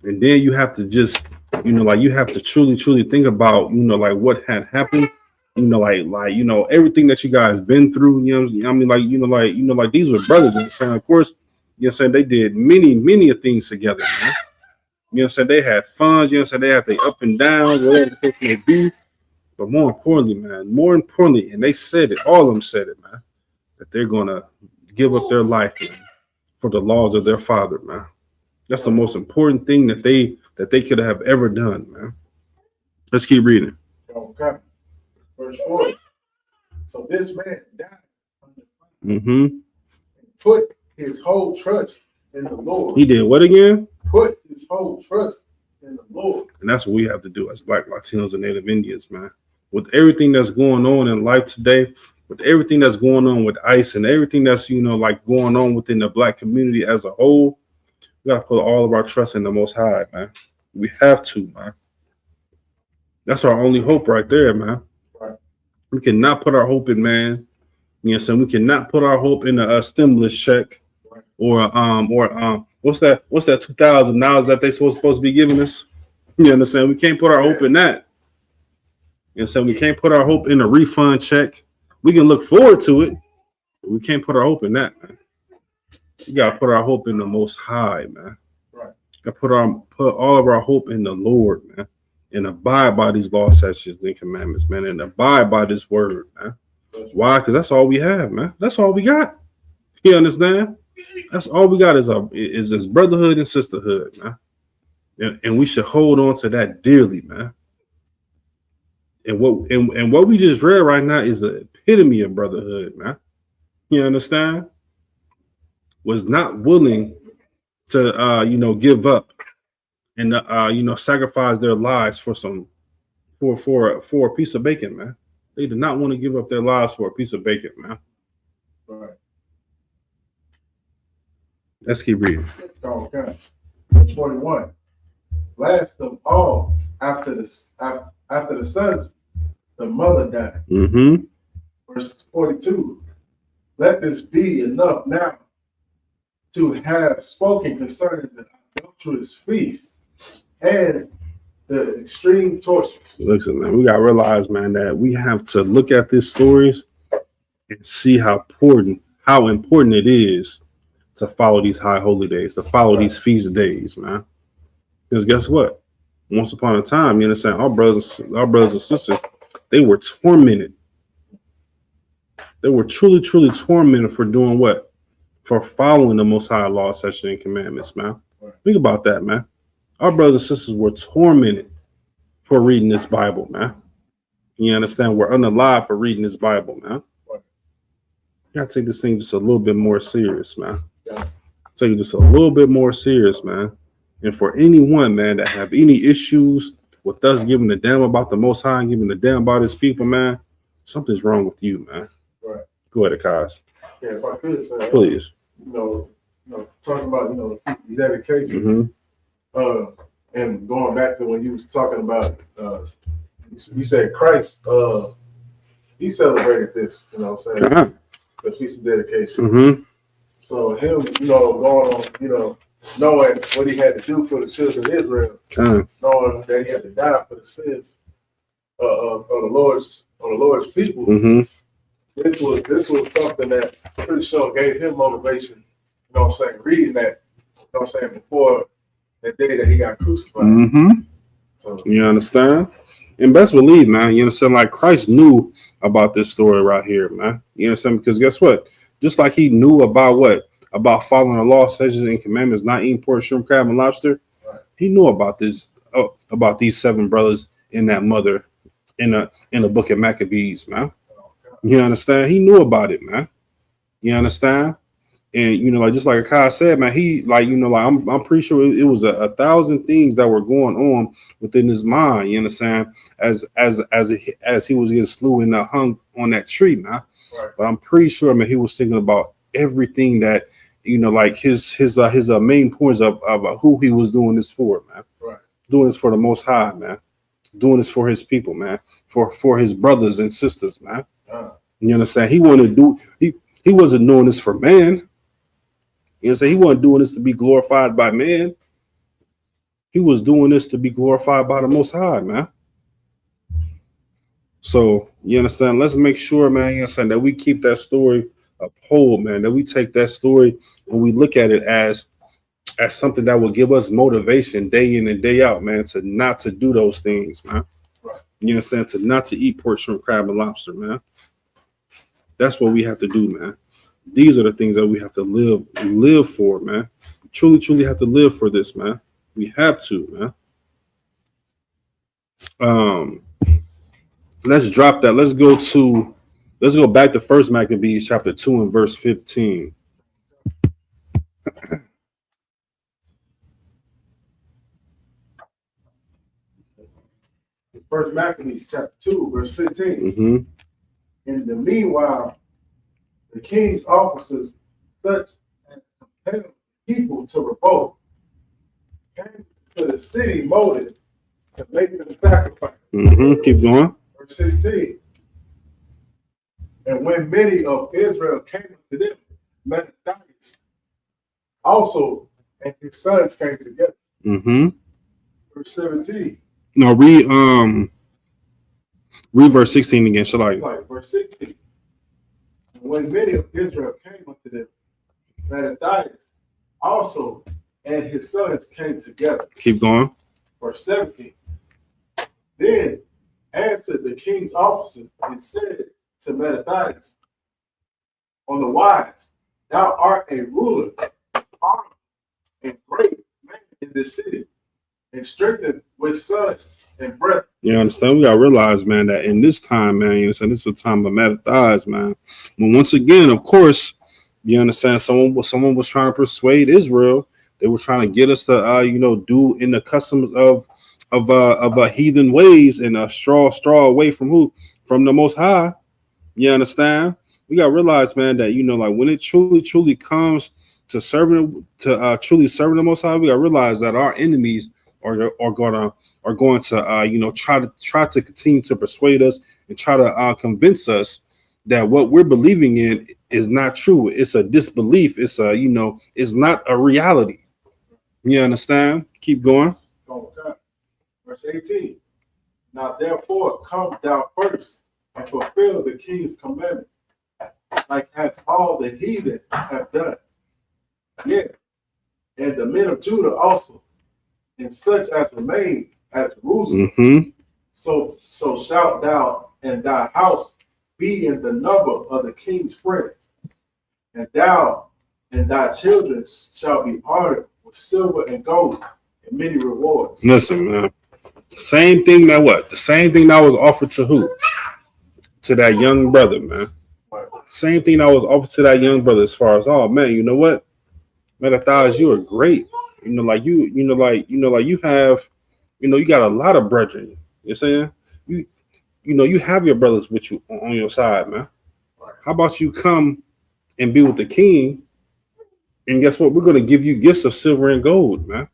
Speaker 1: And then you have to just, you have to truly think about, like what had happened. Everything that you guys been through. Like these were brothers. You know what I'm saying? Of course, they did many things together, man. They had fun. They had their up and down, whatever the case may be. But more importantly, and they said it, all of them said it, man, that they're going to give up their life, man, for the laws of their father, man. That's the most important thing that they could have ever done, man. Let's keep reading.
Speaker 2: Okay. Verse 40. So this man died
Speaker 1: and
Speaker 2: put his whole trust in the Lord.
Speaker 1: He did what again?
Speaker 2: Put his whole trust in the Lord.
Speaker 1: And that's what we have to do as Black, Latinos, and Native Indians, man. With everything that's going on in life today, with everything that's going on with ICE and everything that's, going on within the Black community as a whole, we got to put all of our trust in the Most High, man. We have to, man. That's our only hope right there, man.
Speaker 2: Right.
Speaker 1: We cannot put our hope in man. We cannot put our hope in a stimulus check, right, or what's that $2,000 that they supposed to be giving us? You understand? We can't put our hope in that. We can't put our hope in a refund check. We can look forward to it, but we can't put our hope in that, man. We gotta put our hope in the Most High, man.
Speaker 2: Right.
Speaker 1: Gotta put all of our hope in the Lord, man, and abide by these laws, statutes, and commandments, man, and abide by this word, man. Why? Because that's all we have, man. That's all we got. You understand? That's all we got is this brotherhood and sisterhood, man. And we should hold on to that dearly, man. And what we just read right now is the epitome of brotherhood, man. You understand? Was not willing to give up and sacrifice their lives for a piece of bacon, man. They did not want to give up their lives for a piece of bacon, man.
Speaker 2: Right.
Speaker 1: Let's keep reading.
Speaker 2: Okay. 21. Last of all, after the sons, the mother died.
Speaker 1: Mm-hmm.
Speaker 2: Verse 42. Let this be enough now to have spoken concerning the adulterous feast and the extreme tortures.
Speaker 1: Listen, man, we gotta realize, man, that we have to look at these stories and see how important it is to follow these high holy days, to follow these feast days, man. Because guess what? Once upon a time, you understand, our brothers and sisters, they were tormented. They were truly, truly tormented for doing what? For following the Most High law, statutes, and commandments, man. Think about that, man. Our brothers and sisters were tormented for reading this Bible, man. You understand? We're unalive for reading this Bible, man. You gotta take this thing just a little bit more serious, man. Take it just a little bit more serious, man. And for anyone, man, that have any issues with us giving a damn about the Most High and giving a damn about His people, man, something's wrong with you, man.
Speaker 2: Right.
Speaker 1: Go ahead, Akaz.
Speaker 2: Yeah, if I could say,
Speaker 1: Please.
Speaker 2: Talking about the dedication.
Speaker 1: Mm-hmm.
Speaker 2: And going back to when you was talking about, you said Christ, he celebrated this, saying, the Feast of Dedication.
Speaker 1: Mm-hmm.
Speaker 2: So him, going on, knowing what he had to do for the children of Israel, knowing that he had to die for the sins of the Lord's people.
Speaker 1: Mm-hmm.
Speaker 2: This was something that pretty sure gave him motivation, reading that, before the day that he got crucified.
Speaker 1: Mm-hmm.
Speaker 2: So,
Speaker 1: you understand? And best believe, man, you understand, like Christ knew about this story right here, man. You understand? Because guess what? Just like he knew about what? About following the law, statutes, and commandments, not eating pork, shrimp, crab, and lobster.
Speaker 2: right.
Speaker 1: He knew about this, about these 7 brothers and that mother in the book of Maccabees, man. You understand? He knew about it, man. You understand? And like just like Akai said, man, he I'm pretty sure it was 1,000 things that were going on within his mind. You understand? As he was getting slew and hung on that tree, man.
Speaker 2: Right.
Speaker 1: But I'm pretty sure, man, he was thinking about everything that like his main points of who he was doing this for, man.
Speaker 2: Right.
Speaker 1: Doing this for the Most High, man. Doing this for his people, man. For his brothers and sisters, man. You understand? He wasn't doing this for man. You know what I'm saying? He wasn't doing this to be glorified by man. He was doing this to be glorified by the Most High, man. So, you understand? Let's make sure, man, you understand, that we keep that story uphold, man, that we take that story and we look at it as something that will give us motivation day in and day out, man, to not to do those things, man.
Speaker 2: Right.
Speaker 1: You understand? To not to eat pork, shrimp, crab, and lobster, man. That's what we have to do, man. These are the things that we have to live for, man. We truly have to live for this, man. We have to, man. Let's drop that. Let's go back to 1 Maccabees chapter 2 and verse 15.
Speaker 2: First Maccabees chapter 2, verse 15.
Speaker 1: Mm-hmm.
Speaker 2: In the meanwhile, the king's officers, such as compelled people to revolt, came to the city motive to make them sacrifice.
Speaker 1: Mm-hmm. Keep going.
Speaker 2: Verse 16. And when many of Israel came to them, Mattathias also and his sons came together.
Speaker 1: Mm-hmm.
Speaker 2: Verse 17.
Speaker 1: No, read verse 16 again. Shall I?
Speaker 2: Like verse 16. And when many of Israel came unto them, Mattathias also and his sons came together.
Speaker 1: Keep going.
Speaker 2: Verse 17. Then answered the king's officers and said to Mattathias, on the wise, thou art a ruler, armed and great man in this city, and strengthened with sons and brethren.
Speaker 1: You understand? We gotta realize, man, that in this time, man, you understand, this is a time of Mattathias, man. But once again, of course, you understand, someone was trying to persuade Israel. They were trying to get us to do in the customs of heathen ways and a straw away from who? From the Most High. You understand? We gotta realize, man, that like when it truly comes to truly serving the Most High, we gotta realize that our enemies are going to try to continue to persuade us and try to convince us that what we're believing in is not true. It's a disbelief. It's it's not a reality. You understand? Keep going.
Speaker 2: Okay. Verse 18. Now therefore come thou first and fulfill the king's commandment, like as all the heathen have done. Yeah. And the men of Judah also, and such as remain at Jerusalem.
Speaker 1: Mm-hmm.
Speaker 2: So shalt thou and thy house be in the number of the king's friends, and thou and thy children shall be honored with silver and gold and many rewards.
Speaker 1: Listen, man. The same thing that was offered to who? To that young brother, man.
Speaker 2: Right.
Speaker 1: Same thing that was offered to that young brother as far as, oh man, you know what? Mattathias, you are great. You have, you got a lot of brethren. You know what I'm saying? You have your brothers with you on your side, man.
Speaker 2: Right.
Speaker 1: How about you come and be with the king? And guess what? We're going to give you gifts of silver and gold, man.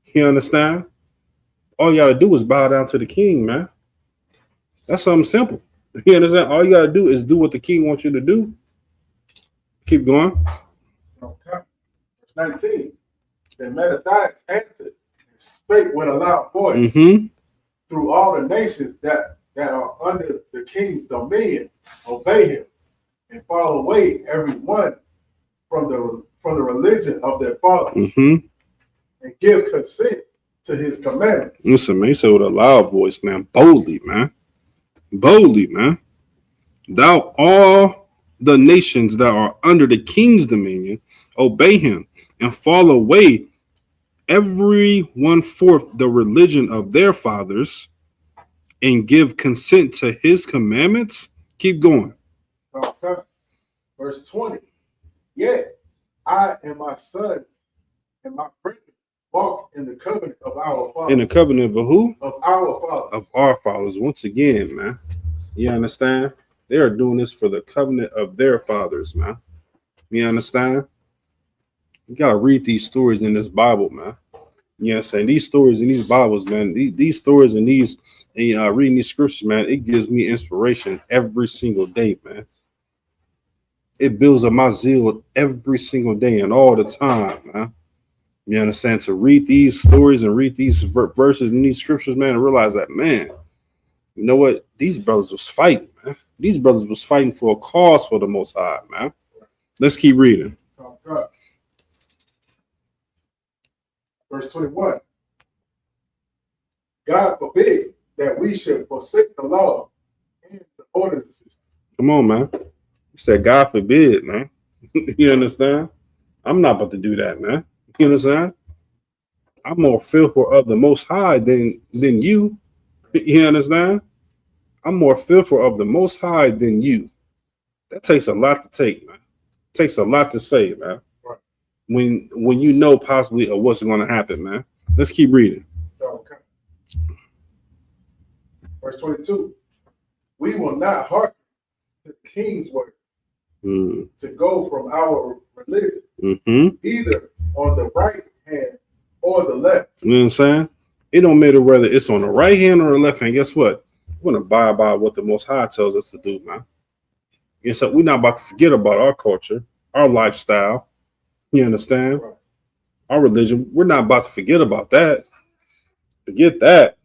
Speaker 1: You understand? All you got to do is bow down to the king, man. That's something simple. You understand? All you got to do is do what the king wants you to do. Keep going.
Speaker 2: Okay. Verse 19. Then Mattathias answered and spake with a loud voice through all the nations that are under the king's dominion, obey him and fall away every one from the religion of their fathers, and give consent to his commandments.
Speaker 1: Listen, man, he said with a loud voice, man, boldly, man. Boldly, man. Thou all the nations that are under the king's dominion, obey him and fall away every one forth the religion of their fathers and give consent to his commandments. Keep going.
Speaker 2: Okay. Verse 20. Yet I and my sons and my brethren walk in the covenant of our fathers.
Speaker 1: In the covenant of who?
Speaker 2: Of our fathers.
Speaker 1: Of our fathers. Once again, man. You understand? They are doing this for the covenant of their fathers, man. You understand? You gotta read these stories in this Bible, man. You know what I'm saying? These stories in these Bibles, man. These stories and reading these scriptures, man, it gives me inspiration every single day, man. It builds up my zeal every single day and all the time, man. You understand? To read these stories and read these verses and these scriptures, man, and realize that, man, you know what? These brothers was fighting, man. These brothers was fighting for a cause for the Most High, man. Let's keep reading.
Speaker 2: Okay. Verse 21. God forbid that we should forsake the law and the ordinances.
Speaker 1: Come on, man. He said, God forbid, man. You understand? I'm not about to do that, man. You understand? I'm more fearful of the Most High than you. You understand? I'm more fearful of the Most High than you. That takes a lot to take, man. It takes a lot to say, man.
Speaker 2: Right.
Speaker 1: When you know possibly of what's going to happen, man. Let's keep reading.
Speaker 2: Okay. Verse 22. We will not hearken to the king's word to go from our religion, either on the right hand or the left.
Speaker 1: You know what I'm saying? It don't matter whether it's on the right hand or the left hand. Guess what? We're going to abide by what the Most High tells us to do, man. And so we're not about to forget about our culture, our lifestyle. You understand?
Speaker 2: Right.
Speaker 1: Our religion. We're not about to forget about that. Forget that.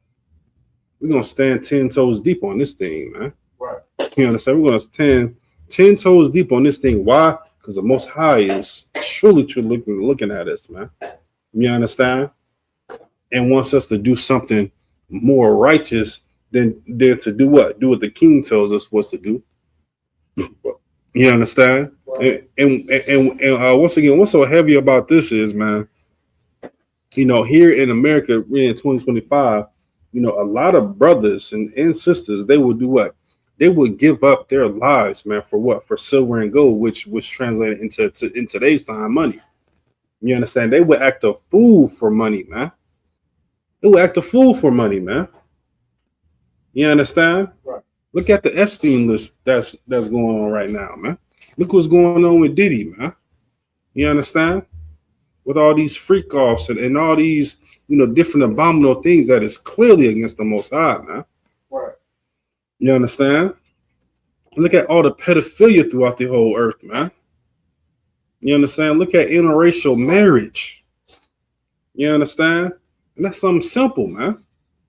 Speaker 1: We're going to stand 10 toes deep on this thing, man.
Speaker 2: Right.
Speaker 1: You understand? We're going to stand 10 toes deep on this thing. Why? Because the Most High is truly looking at us, man. You understand? And wants us to do something more righteous than to do what? Do what the king tells us what to do. You understand? And once again, what's so heavy about this is, man, here in America, really in 2025, a lot of brothers and sisters, they would do what? They would give up their lives, man, for what? For silver and gold, which was translated in today's time money. You understand? They would act a fool for money, man. They would act a fool for money, man. You understand?
Speaker 2: Right.
Speaker 1: Look at the Epstein list that's going on right now, man. Look what's going on with Diddy, man. You understand? With all these freak offs and all these, different abominable things that is clearly against the Most High, man.
Speaker 2: Right.
Speaker 1: You understand? Look at all the pedophilia throughout the whole earth, man. You understand? Look at interracial marriage. You understand? And that's something simple, man.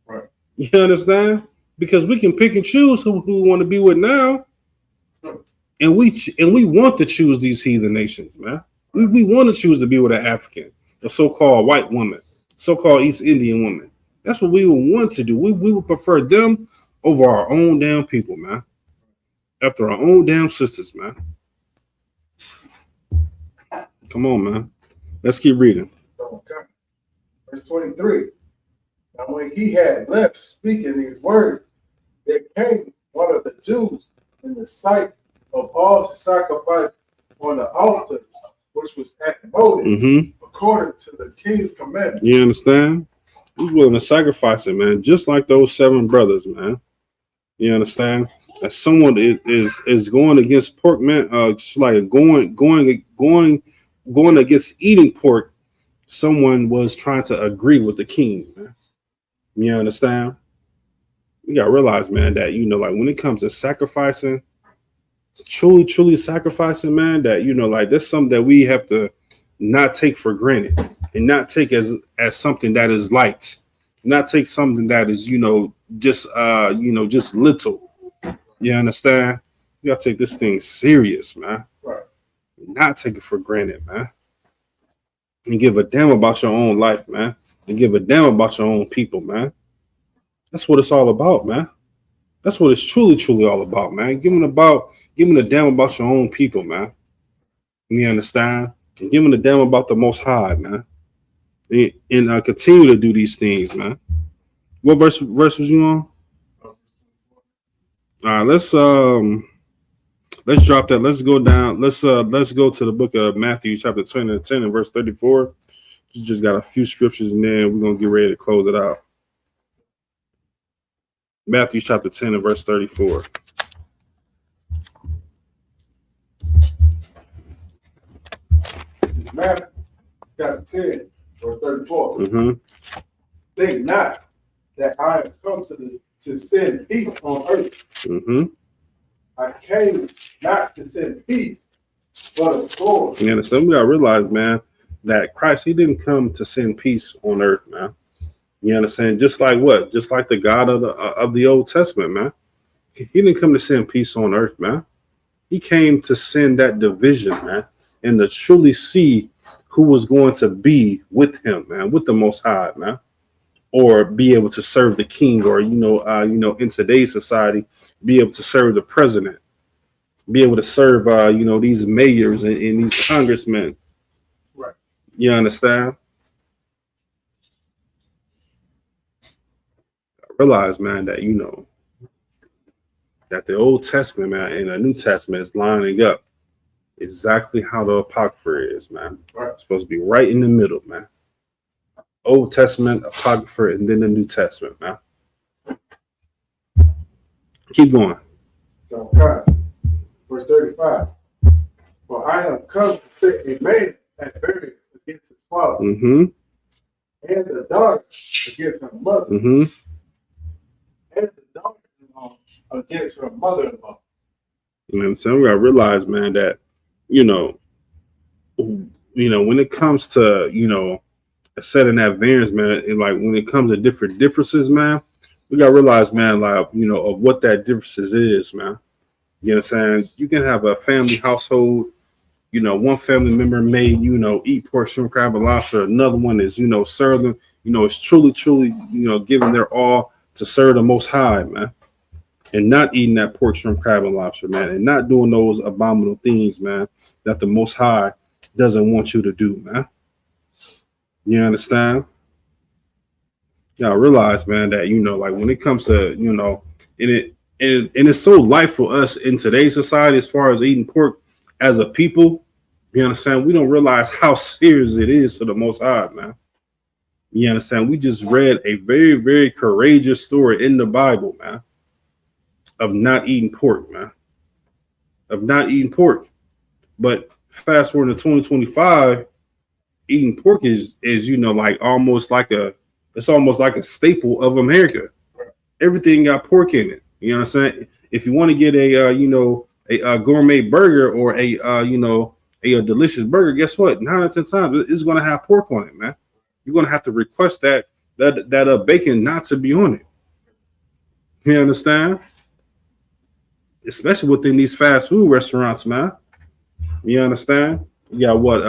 Speaker 2: Right.
Speaker 1: You understand? Because we can pick and choose who we want to be with now. And we want to choose these heathen nations, man. We want to choose to be with an African, a so-called white woman, so-called East Indian woman. That's what we would want to do. We would prefer them over our own damn people, man. After our own damn sisters, man. Come on, man. Let's keep reading.
Speaker 2: Okay. Verse 23. Now when he had left speaking these words, there came one of the Jews in the sight of all to sacrifice on the altar, which was at voted, according to the king's commandment.
Speaker 1: You understand? He's willing to sacrifice it, man, just like those 7 brothers, man. You understand? As someone is going against pork, man, just like going against eating pork, someone was trying to agree with the king, man. You understand? You gotta realize, man, that like when it comes to sacrificing, truly sacrificing, man, that like that's something that we have to not take for granted and not take as something that is light, not take something that is just little. You understand? You gotta take this thing serious, man.
Speaker 2: Right.
Speaker 1: Not take it for granted, man. And give a damn about your own life, man. And give a damn about your own people, man. That's what it's all about, man. That's what it's truly all about, man. Giving a damn about your own people, man. You understand? And giving a damn about the Most High, man. And continue to do these things, man. What verse was you on? All right, let's drop that. Let's go down. Let's go to the book of Matthew, chapter 10 and verse 34. Just got a few scriptures in there. We're gonna get ready to close it out. Matthew chapter 10 and verse 34.
Speaker 2: This is Matthew chapter 10, verse 34. Think not that I have come to send peace on earth. I came not to send peace, but a sword.
Speaker 1: You understand? We gotta realize, man, that Christ, he didn't come to send peace on earth, man. You understand? Just like what? Just like the God of the Old Testament, man. He didn't come to send peace on earth, man. He came to send that division, man, and to truly see who was going to be with him, man, with the Most High, man, or be able to serve the king, or in today's society, be able to serve the president, be able to serve these mayors and these congressmen.
Speaker 2: Right.
Speaker 1: You understand? Realize, man, that that the Old Testament, man, and the New Testament is lining up exactly how the Apocrypha is, man.
Speaker 2: Right.
Speaker 1: It's supposed to be right in the middle, man. Old Testament, Apocrypha, and then the New Testament, man. Keep going.
Speaker 2: Okay. Verse 35. For I am come to set a man at variance against his father, and the daughter against her mother, and the daughter-in-law against her mother-in-law.
Speaker 1: You know what I'm saying? We gotta realize, man, that when it comes to setting that variance, man, and like when it comes to different differences, man, we gotta realize, man, like of what that differences is, man. You know what I'm saying? You can have a family household. One family member may eat pork, shrimp, crab, and lobster. Another one is serving. It's truly giving their all to serve the Most High, man. and not eating that pork, shrimp, crab, and lobster, man, and not doing those abominable things, man, that the Most High doesn't want you to do, man. You understand? Y'all realize, man, that like when it comes to and it's so light for us in today's society as far as eating pork as a people. You understand? We don't realize how serious it is to the Most High, man. You understand? We just read a very, very courageous story in the Bible, man, of not eating pork, man, of not eating pork. But fast forward to 2025, eating pork is like it's almost like a staple of America. Everything got pork in it. You know what I'm saying? If you want to get a gourmet burger or a delicious burger, guess what? 9 out of 10 times it's going to have pork on it, man. You're going to have to request that bacon not to be on it. You understand? Especially within these fast food restaurants, man. You understand? You got what?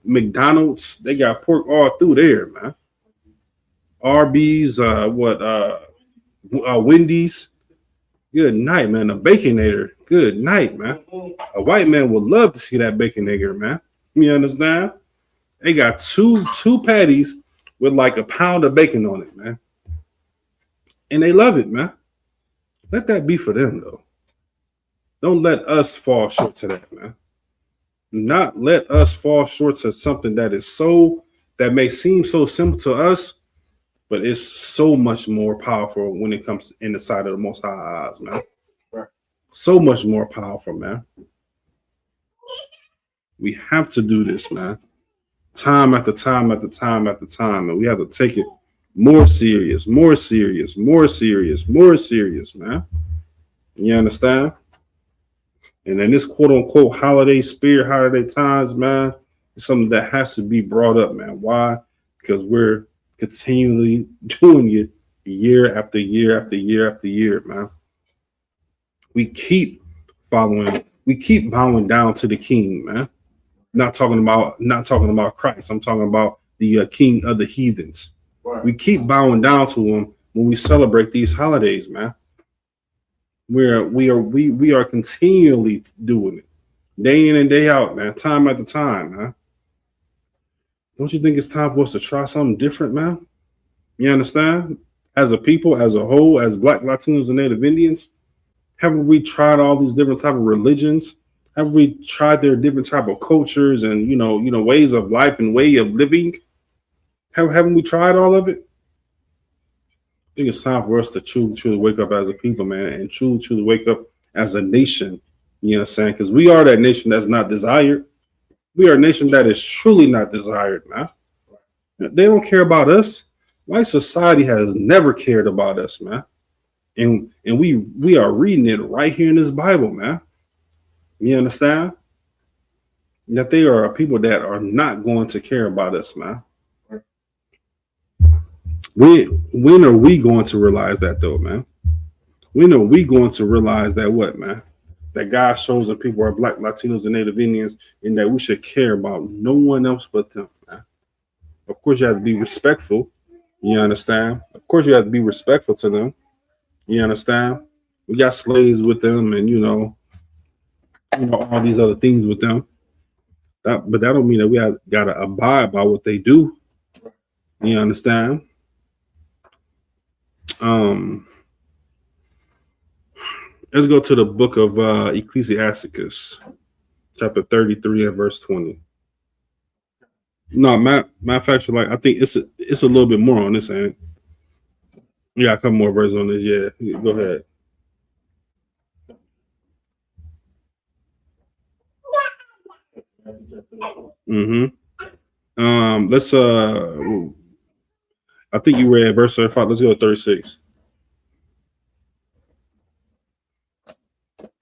Speaker 1: McDonald's, they got pork all through there, man. Arby's, Wendy's. Good night, man. A Baconator. Good night, man. A white man would love to see that Baconator, man. You understand? They got two patties with like a pound of bacon on it, man. And they love it, man. Let that be for them, though. Don't let us fall short to that, man. Do not let us fall short to something that may seem so simple to us, but it's so much more powerful when it comes in the sight of the Most High eyes, man.
Speaker 2: Right.
Speaker 1: So much more powerful, man. We have to do this, man. Time after time after time after time, and we have to take it more serious, more serious, more serious, more serious, man. You understand? And in this quote unquote holiday spirit, holiday times, man, it's something that has to be brought up, man. Why? Because we're continually doing it year after year after year after year, man. We keep bowing down to the King, man. Not talking about Christ. I'm talking about the King of the heathens.
Speaker 2: Right.
Speaker 1: We keep bowing down to him when we celebrate these holidays, man. We are continually doing it, day in and day out, man, time after time, man. Don't you think it's time for us to try something different, man? You understand? As a people, as a whole, as Black, Latinos, and Native Indians, haven't we tried all these different type of religions? Have we tried their different type of cultures and ways of life and way of living? Haven't we tried all of it? I think it's time for us to truly wake up as a people, man, and truly wake up as a nation. You know what I'm saying? Because we are that nation that's not desired. We are a nation that is truly not desired, man. They don't care about us. White society has never cared about us, man. And we are reading it right here in this Bible, man. You understand? That they are people that are not going to care about us, man. When are we going to realize that, though, man? When are we going to realize that what, man? That God's chosen people are Black, Latinos, and Native Indians, and that we should care about no one else but them, man. Of course, you have to be respectful. You understand? Of course, you have to be respectful to them. You understand? We got slaves with them, and all these other things with them. But that don't mean that we got to abide by what they do. You understand? Let's go to the book of Ecclesiasticus, chapter 33 and verse 20. No, matter of fact, I think it's a little bit more on this end. We got a couple more verses on this. Yeah, go ahead. Let's I think you read verse 35. Let's go to 36.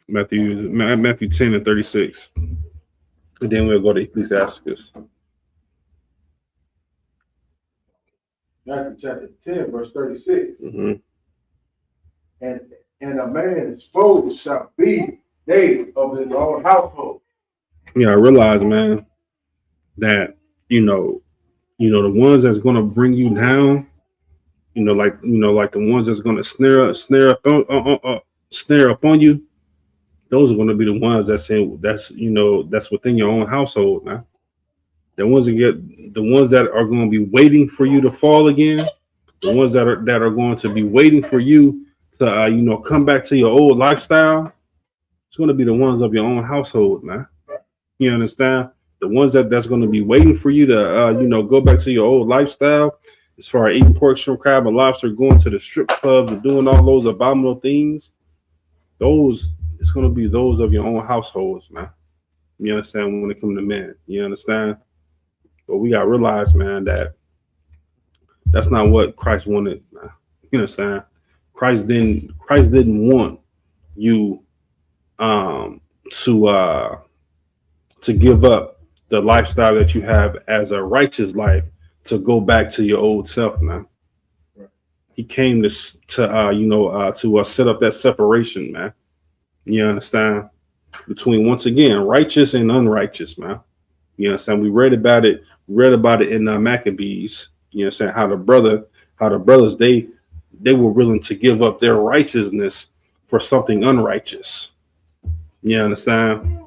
Speaker 1: Matthew 10 and 36. And then we'll go to Ecclesiasticus.
Speaker 2: Matthew chapter 10, verse 36.
Speaker 1: Mm-hmm.
Speaker 2: And a man's foe shall be they of his own household.
Speaker 1: Yeah, I realize, man, that the ones that's gonna bring you down, like the ones that's gonna snare up snare upon you, those are going to be the ones that's in that's that's within your own household, man. The ones that are going to be waiting for you to fall again, the ones that are going to be waiting for you to come back to your old lifestyle. It's going to be the ones of your own household, man. You understand? The ones that's going to be waiting for you to go back to your old lifestyle, as far as eating pork, shrimp, crab, and lobster, going to the strip clubs and doing all those abominable things. Those it's going to be those of your own households, man. You understand? When it comes to men, you understand? But we got to realize, man, that that's not what Christ wanted, man. You understand? Christ didn't want you um to give up the lifestyle that you have as a righteous life to go back to your old self, man. He came to set up that separation, man. You understand? Between, once again, righteous and unrighteous, man. You understand? We read about it. In Maccabees. You understand how the brothers they were willing to give up their righteousness for something unrighteous. You understand?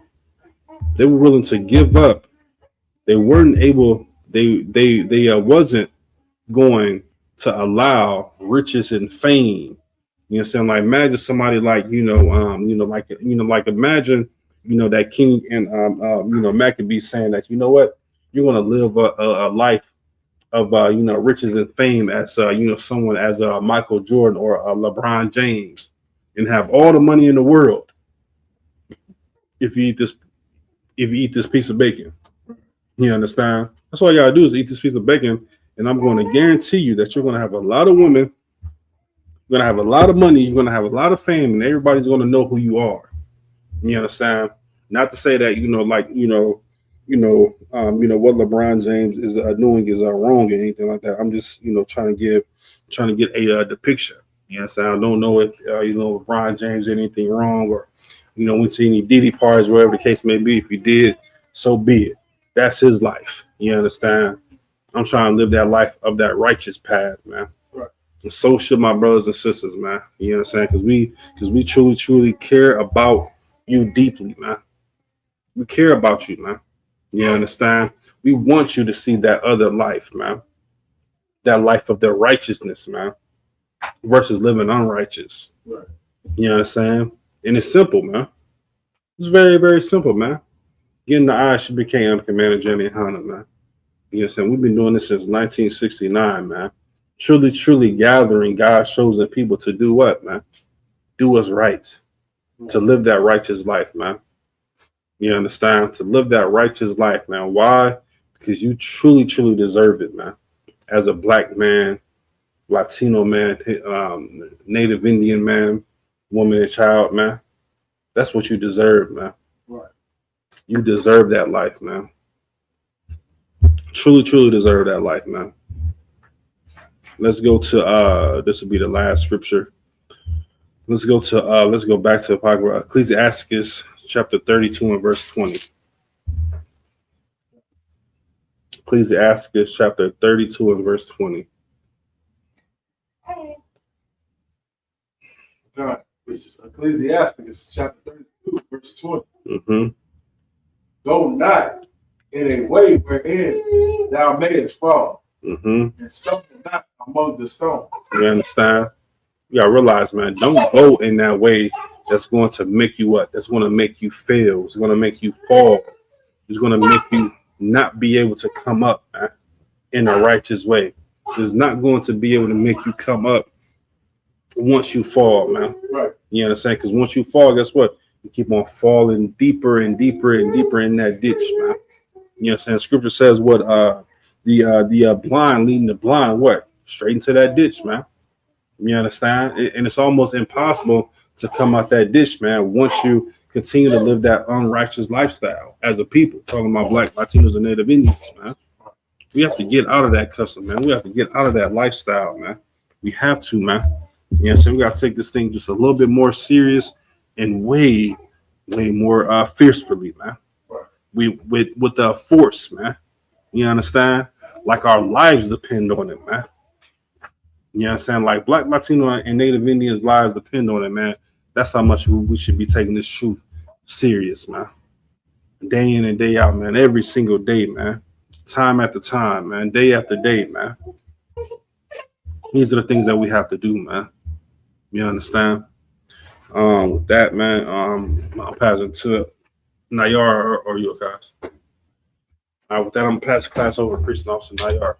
Speaker 1: They were willing to give up. They weren't able. They wasn't going to allow riches and fame. You understand? Like, imagine somebody like like imagine that king and Maccabees saying that, you know what, you're going to live a life of riches and fame as someone as Michael Jordan or LeBron James, and have all the money in the world if you eat this piece of bacon. You understand? That's all you gotta do is eat this piece of bacon, and I'm going to guarantee you that you're going to have a lot of women, you're going to have a lot of money, you're going to have a lot of fame, and everybody's going to know who you are. You understand? Not to say that what LeBron James is doing is wrong or anything like that. I'm just trying to get a depiction. You understand? I don't know if LeBron James did anything wrong, or went to any Diddy parties, whatever the case may be. If he did, so be it. That's his life. You understand? I'm trying to live that life of that righteous path, man. Right. And so should my brothers and sisters, man. You understand? Because we truly care about you deeply, man. We care about you, man. You understand? We want you to see that other life, man. That life of the righteousness, man, versus living unrighteous. Right. You understand? And it's simple, man. It's very, very simple, man. Getting the ISUPK under Commander Jenny Hunter, man. You understand? We've been doing this since 1969, man. Truly gathering God's chosen people to do what, man? Do what's right. To live that righteous life, man. You understand? To live that righteous life, man. Why? Because you truly deserve it, man. As a black man, Latino man, Native Indian man, woman and child, man. That's what you deserve, man. Right. You deserve that life, man. Truly deserve that life, man. Let's go to this will be the last scripture. Let's go back to Ecclesiastes chapter 32 and verse 20. Ecclesiastes chapter 32 and verse 20.
Speaker 2: God, this is Ecclesiastes chapter 32, verse 20. Mm-hmm. Go not in a way wherein thou mayest fall, and stumble not among the stones.
Speaker 1: You understand? You gotta realize, man, don't go in that way that's going to make you what? That's going to make you fail. It's going to make you fall. It's going to make you not be able to come up, man, in a righteous way. It's not going to be able to make you come up once you fall, man. Right. You understand? Because once you fall, guess what? You keep on falling deeper and deeper and deeper in that ditch, man. You understand? Scripture says what? The blind leading the blind, what? Straight into that ditch, man. You understand? And it's almost impossible to come out that ditch, man, once you continue to live that unrighteous lifestyle as a people. Talking about Black, Latinos, and Native Indians, man. We have to get out of that custom, man. We have to get out of that lifestyle, man. We have to, man. You know, so we got to take this thing just a little bit more serious and way more fiercely, man. We with the force, man. You understand? Like our lives depend on it, man. You understand? Like Black, Latino, and Native Indians' lives depend on it, man.
Speaker 4: That's how much we should be taking this truth serious, man. Day in and day out, man. Every single day, man. Time after time, man. Day after day, man. These are the things that we have to do, man. You understand? With that, man, I'll pass it to Nayar or you guys. All right, with that, I'm gonna pass the class over to Priest and Officer Nayar.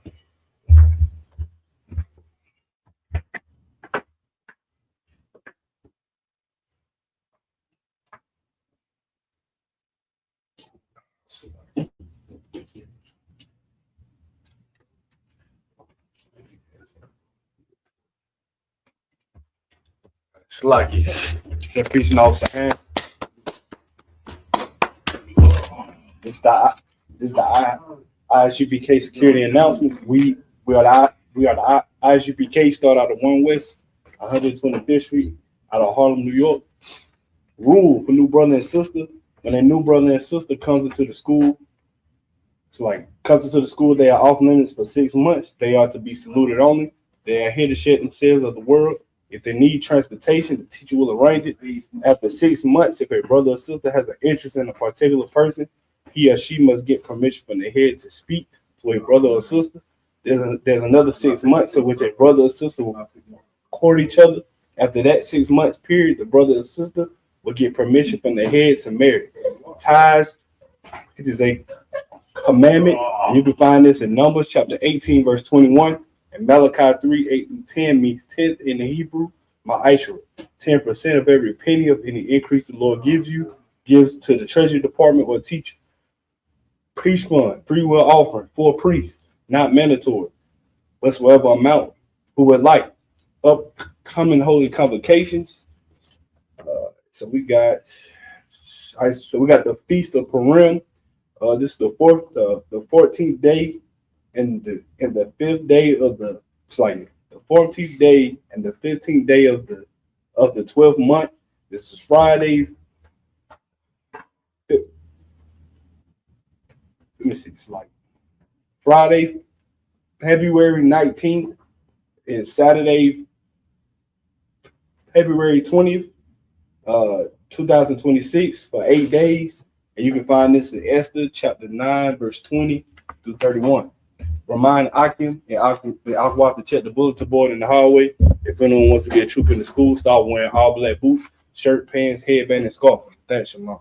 Speaker 5: It's lucky. That Priest and Officer hand. It's the ISUPK security announcement. We are the ISUPK. Start out of 1 West, 125th Street, out of Harlem, New York. Rule for new brother and sister. When a new brother and sister comes into the school, they are off limits for 6 months. They are to be saluted only. They are here to shed themselves of the world. If they need transportation, the teacher will arrange it. After 6 months, if a brother or sister has an interest in a particular person, he or she must get permission from the head to speak to a brother or sister. There's another 6 months in which a brother or sister will court each other. After that 6 months period, the brother or sister will get permission from the head to marry. Ties, it is a commandment. And you can find this in Numbers chapter 18, verse 21. And Malachi 3:8-10 means 10th in the Hebrew, ma'ashra. 10% of every penny of any increase the Lord gives to the treasury department or teacher. Priest fund, free will offering for a priest, not mandatory. Whatsoever amount who would like. Upcoming holy convocations. So we got the Feast of Purim. This is the 14th day. And the 5th day of the 14th day and the 15th day of the 12th month. This is Friday. Let me see. It's like Friday, February 19th, and Saturday, February 20th, 2026 for 8 days. And you can find this in Esther chapter 9, verse 20 through 31. Remind Akim and Aqua to check the bulletin board in the hallway. If anyone wants to be a troop in the school, start wearing all black boots, shirt, pants, headband, and scarf. Thanks, Shamar.